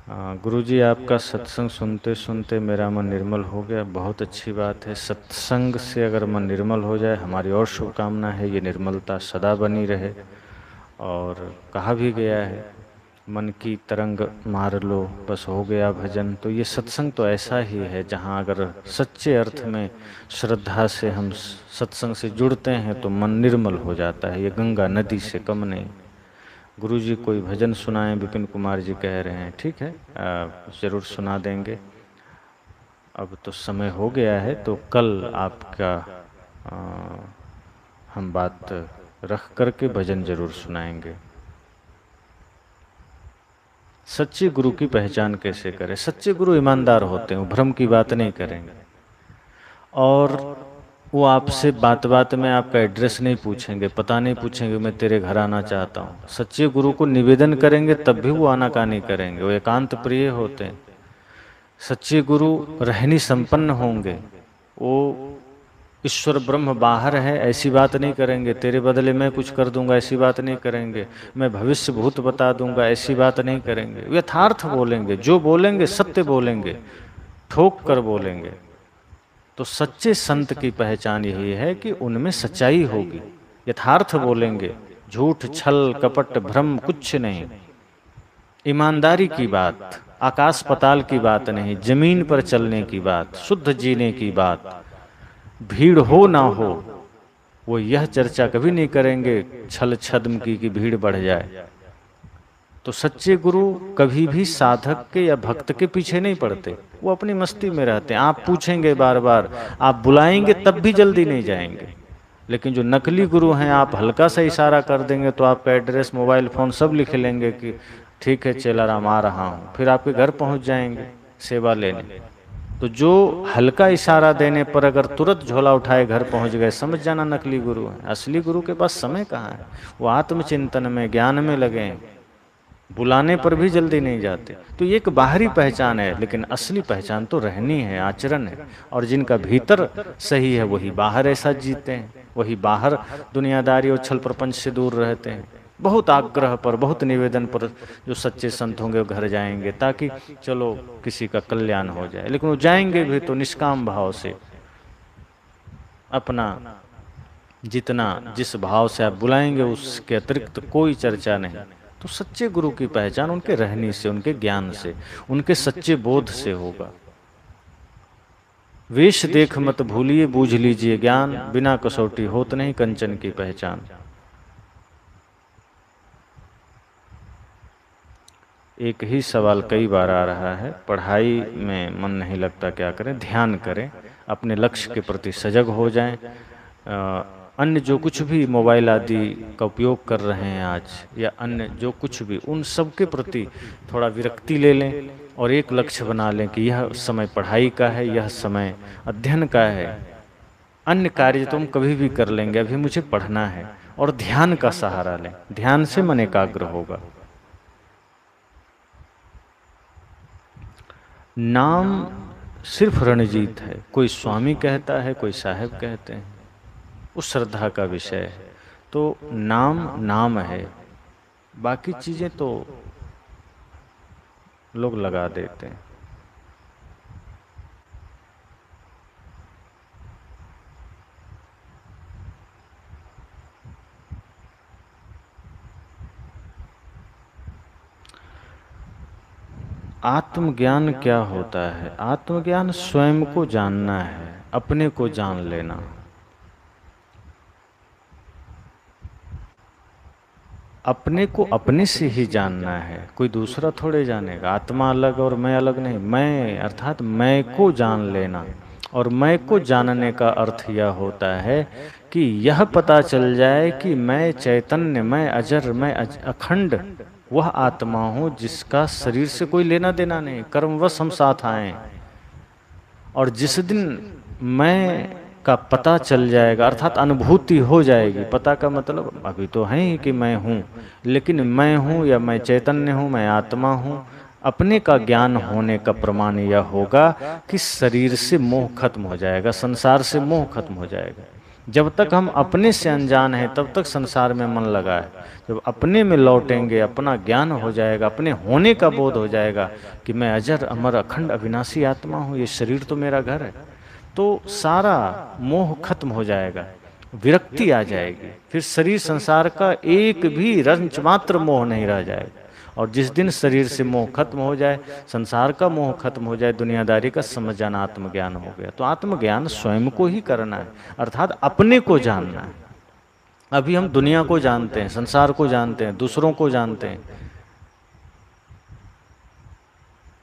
गुरुजी आपका सत्संग सुनते सुनते मेरा मन निर्मल हो गया। बहुत अच्छी बात है। सत्संग से अगर मन निर्मल हो जाए, हमारी और शुभकामना है ये निर्मलता सदा बनी रहे। और कहा भी गया है मन की तरंग मार लो बस हो गया भजन। तो ये सत्संग तो ऐसा ही है जहाँ अगर सच्चे अर्थ में श्रद्धा से हम सत्संग से जुड़ते हैं तो मन निर्मल हो जाता है। ये गंगा नदी से कम नहीं। गुरुजी कोई भजन सुनाएं, विपिन कुमार जी कह रहे हैं। ठीक है, ज़रूर सुना देंगे। अब तो समय हो गया है, तो कल आपका हम बात रख करके भजन जरूर सुनाएंगे। सच्चे गुरु की पहचान कैसे करें? सच्चे गुरु ईमानदार होते हैं, भ्रम की बात नहीं करेंगे और वो आपसे बात बात में आपका एड्रेस नहीं पूछेंगे, पता नहीं पूछेंगे मैं तेरे घर आना चाहता हूँ। सच्चे गुरु को निवेदन करेंगे तब भी वो आनाकानी करेंगे, वो एकांत प्रिय होते हैं। सच्चे गुरु रहनी संपन्न होंगे, वो ईश्वर ब्रह्म बाहर है ऐसी बात नहीं करेंगे, तेरे बदले मैं कुछ कर दूंगा ऐसी बात नहीं करेंगे, मैं भविष्य भूत बता दूंगा ऐसी बात नहीं करेंगे। यथार्थ बोलेंगे, जो बोलेंगे सत्य बोलेंगे, ठोक कर बोलेंगे। तो सच्चे संत की पहचान यही है कि उनमें सच्चाई होगी, यथार्थ बोलेंगे, झूठ छल कपट भ्रम कुछ नहीं। ईमानदारी की बात, आकाश पताल की बात नहीं, जमीन पर चलने की बात, शुद्ध जीने की बात। भीड़ हो ना हो वो यह चर्चा कभी नहीं करेंगे छल छद्म की कि भीड़ बढ़ जाए। तो सच्चे गुरु कभी भी साधक के या भक्त के पीछे नहीं पड़ते, वो अपनी मस्ती में रहते हैं। आप पूछेंगे बार बार, आप बुलाएंगे तब भी जल्दी नहीं जाएंगे। लेकिन जो नकली गुरु हैं, आप हल्का सा इशारा कर देंगे तो आपका एड्रेस, मोबाइल फ़ोन सब लिख लेंगे कि ठीक है चेलाराम आ रहा हूँ, फिर आपके घर पहुँच जाएंगे सेवा लेने। तो जो हल्का इशारा देने पर अगर तुरंत झोला उठाए घर पहुंच गए, समझ जाना नकली गुरु है। असली गुरु के पास समय कहाँ है, वो आत्मचिंतन में, ज्ञान में लगे हैं, बुलाने पर भी जल्दी नहीं जाते। तो ये एक बाहरी पहचान है, लेकिन असली पहचान तो रहनी है, आचरण है। और जिनका भीतर सही है वही बाहर ऐसा जीते हैं, वही बाहर दुनियादारी और छल प्रपंच से दूर रहते हैं। बहुत आग्रह पर, बहुत निवेदन पर जो सच्चे संत होंगे वो घर जाएंगे ताकि चलो किसी का कल्याण हो जाए, लेकिन वो जाएंगे भी तो निष्काम भाव से, अपना जितना जिस भाव से आप बुलाएंगे उसके अतिरिक्त कोई चर्चा नहीं। तो सच्चे गुरु की पहचान उनके रहने से, उनके ज्ञान से, उनके सच्चे बोध से होगा। वेश देख मत भूलिए, बूझ लीजिए ज्ञान, बिना कसौटी होत नहीं कंचन की पहचान। एक ही सवाल कई बार आ रहा है, पढ़ाई में मन नहीं लगता, क्या करें? ध्यान करें, अपने लक्ष्य के प्रति सजग हो जाएं। अन्य जो कुछ भी मोबाइल आदि का उपयोग कर रहे हैं आज, या अन्य जो कुछ भी, उन सब के प्रति थोड़ा विरक्ति ले लें और एक लक्ष्य बना लें कि यह समय पढ़ाई का है, यह समय अध्ययन का है। अन्य कार्य तो हम कभी भी कर लेंगे, अभी मुझे पढ़ना है। और ध्यान का सहारा लें, ध्यान से मन एकाग्र होगा। नाम सिर्फ रणजीत है, कोई स्वामी कहता है, कोई साहब कहते हैं, उस श्रद्धा का विषय है। तो नाम नाम है, बाकी चीजें तो लोग लगा देते हैं। आत्मज्ञान क्या होता है? आत्मज्ञान स्वयं को जानना है, अपने को जान लेना। अपने को अपने से ही जानना है, कोई दूसरा थोड़े जानेगा। आत्मा अलग और मैं अलग नहीं। मैं अर्थात मैं को जान लेना। और मैं को जानने का अर्थ यह होता है कि यह पता चल जाए कि मैं चैतन्य, मैं अजर, मैं अखंड वह आत्मा हूँ जिसका शरीर से कोई लेना देना नहीं, कर्मवश हम साथ आए। और जिस दिन मैं का पता चल जाएगा, अर्थात अनुभूति हो जाएगी। पता का मतलब अभी तो है ही कि मैं हूँ, लेकिन मैं हूँ या मैं चैतन्य हूँ, मैं आत्मा हूँ, अपने का ज्ञान होने का प्रमाण यह होगा कि शरीर से मोह खत्म हो जाएगा, संसार से मोह खत्म हो जाएगा। जब तक हम अपने से अनजान हैं तब तक संसार में मन लगा है। जब अपने में लौटेंगे, अपना ज्ञान हो जाएगा, अपने होने का बोध हो जाएगा कि मैं अजर अमर अखंड अविनाशी आत्मा हूँ, ये शरीर तो मेरा घर है, तो सारा मोह खत्म हो जाएगा, विरक्ति आ जाएगी। फिर शरीर संसार का एक भी रंच मात्र मोह नहीं रह जाएगा। और जिस दिन शरीर से मोह खत्म हो जाए, संसार का मोह खत्म हो जाए, दुनियादारी का समझ जाना आत्मज्ञान हो गया। तो आत्मज्ञान स्वयं को ही करना है, अर्थात अपने को जानना है। अभी हम दुनिया को जानते हैं, संसार को जानते हैं, दूसरों को जानते हैं,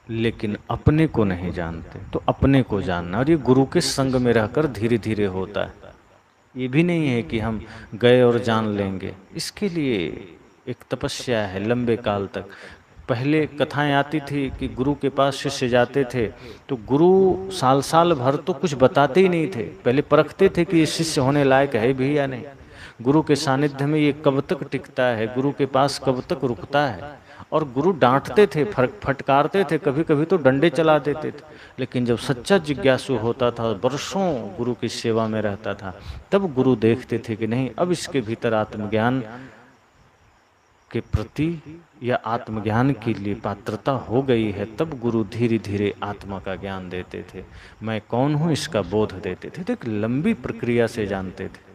लेकिन अपने को नहीं जानते। तो अपने को जानना, और ये गुरु के संग में रहकर धीरे धीरे होता है। ये भी नहीं है कि हम गए और जान लेंगे, इसके लिए एक तपस्या है लंबे काल तक। पहले कथाएं आती थी कि गुरु के पास शिष्य जाते थे तो गुरु साल साल भर तो कुछ बताते ही नहीं थे, पहले परखते थे कि ये शिष्य होने लायक है भी या नहीं, गुरु के सानिध्य में ये कब तक टिकता है, गुरु के पास कब तक रुकता है। और गुरु डांटते थे, फटकारते थे, कभी कभी तो डंडे चला देते थे। लेकिन जब सच्चा जिज्ञासु होता था, वर्षों गुरु की सेवा में रहता था, तब गुरु देखते थे कि नहीं, अब इसके भीतर आत्मज्ञान के प्रति या आत्मज्ञान के लिए पात्रता हो गई है। तब गुरु धीरे धीरे आत्मा का ज्ञान देते थे, मैं कौन हूं इसका बोध देते थे। तो एक लंबी प्रक्रिया से जानते थे।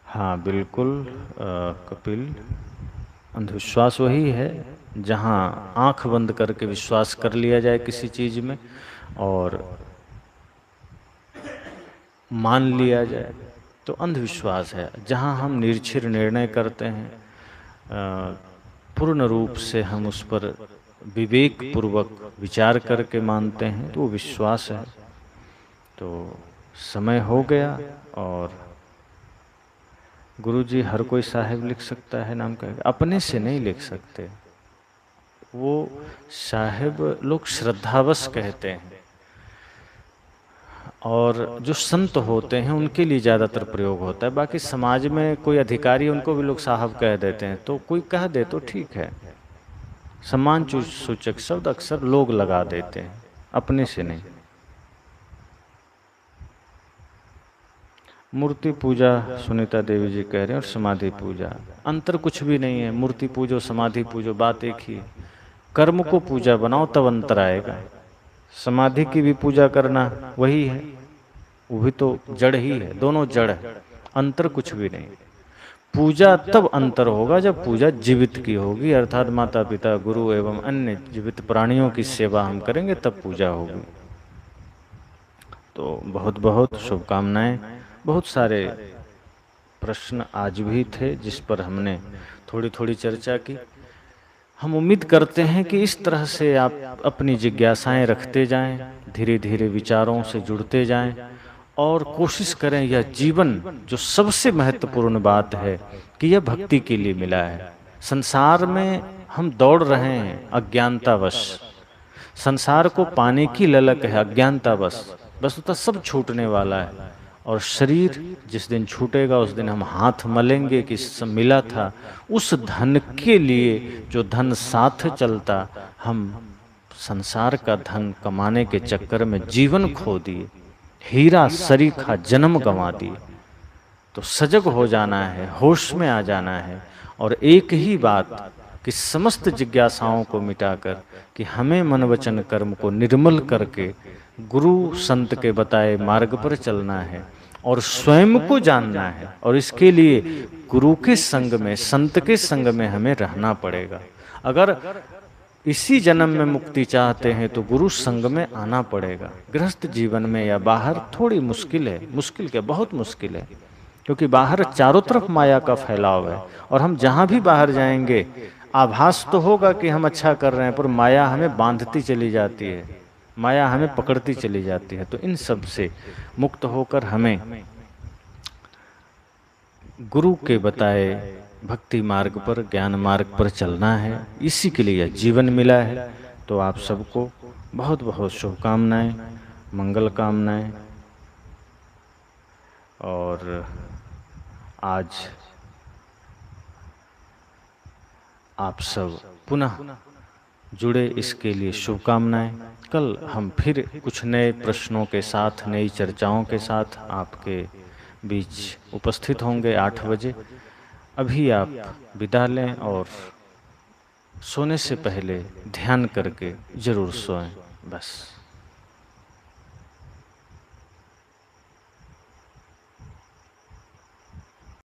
हाँ बिल्कुल कपिल, अंधविश्वास वही है जहाँ आंख बंद करके विश्वास कर लिया जाए किसी चीज में और मान लिया जाए, तो अंधविश्वास है। जहाँ हम निर्छिर निर्णय करते हैं, पूर्ण रूप से हम उस पर विवेक पूर्वक विचार करके मानते हैं, तो वो विश्वास है। तो समय हो गया और गुरुजी हर कोई साहेब लिख सकता है नाम का, अपने से नहीं लिख सकते। वो साहेब लोग श्रद्धावश कहते हैं, और जो संत होते हैं उनके लिए ज़्यादातर प्रयोग होता है। बाकी समाज में कोई अधिकारी उनको भी लोग साहब कह देते हैं, तो कोई कह दे तो ठीक है। सम्मान सूचक शब्द अक्सर लोग लगा देते हैं, अपने से नहीं। मूर्ति पूजा सुनीता देवी जी कह रहे हैं, और समाधि पूजा, अंतर कुछ भी नहीं है। मूर्ति पूजो समाधि पूजो बात एक ही है। कर्म को पूजा बनाओ तब अंतर आएगा। समाधि की भी पूजा करना वही है, वो भी तो जड़ ही है, दोनों जड़ है, अंतर कुछ भी नहीं। पूजा तब अंतर होगा जब पूजा जीवित की होगी, अर्थात माता पिता गुरु एवं अन्य जीवित प्राणियों की सेवा हम करेंगे तब पूजा होगी। तो बहुत बहुत शुभकामनाएं। बहुत सारे प्रश्न आज भी थे जिस पर हमने थोड़ी थोड़ी चर्चा की। हम उम्मीद करते हैं कि इस तरह से आप अपनी जिज्ञासाएं रखते जाएं, धीरे धीरे विचारों से जुड़ते जाएं, और कोशिश करें यह जीवन जो सबसे महत्वपूर्ण बात है कि यह भक्ति के लिए मिला है। संसार में हम दौड़ रहे हैं अज्ञानतावश, संसार को पाने की ललक है अज्ञानतावश, बस तो सब छूटने वाला है। और शरीर जिस दिन छूटेगा उस दिन हम हाथ मलेंगे कि सब मिला था। उस धन के लिए जो धन साथ चलता, हम संसार का धन कमाने के चक्कर में जीवन खो दिए, हीरा सरीखा जन्म गंवा दिए। तो सजग हो जाना है, होश में आ जाना है, और एक ही बात कि समस्त जिज्ञासाओं को मिटाकर कि हमें मन वचन कर्म को निर्मल करके गुरु संत के बताए मार्ग पर चलना है और स्वयं को जानना है। और इसके लिए गुरु के संग में, संत के संग में हमें रहना पड़ेगा। अगर इसी जन्म में मुक्ति चाहते हैं तो गुरु संग में आना पड़ेगा। गृहस्थ जीवन में या बाहर थोड़ी मुश्किल है, मुश्किल क्या बहुत मुश्किल है, क्योंकि बाहर चारों तरफ माया का फैलाव है, और हम जहाँ भी बाहर जाएंगे आभास तो होगा कि हम अच्छा कर रहे हैं, पर माया हमें बांधती चली जाती है, माया हमें पकड़ती चली जाती है। तो इन सब से मुक्त होकर हमें गुरु के बताए भक्ति मार्ग पर, ज्ञान मार्ग पर चलना है। इसी के लिए जीवन मिला है। तो आप सबको बहुत बहुत शुभकामनाएं, मंगल कामनाएं। और आज आप सब पुनः जुड़े, इसके लिए शुभकामनाएं। कल हम फिर कुछ नए प्रश्नों के साथ, नई चर्चाओं के साथ आपके बीच उपस्थित होंगे 8 बजे। अभी आप विदा लें और सोने से पहले ध्यान करके जरूर सोएं बस।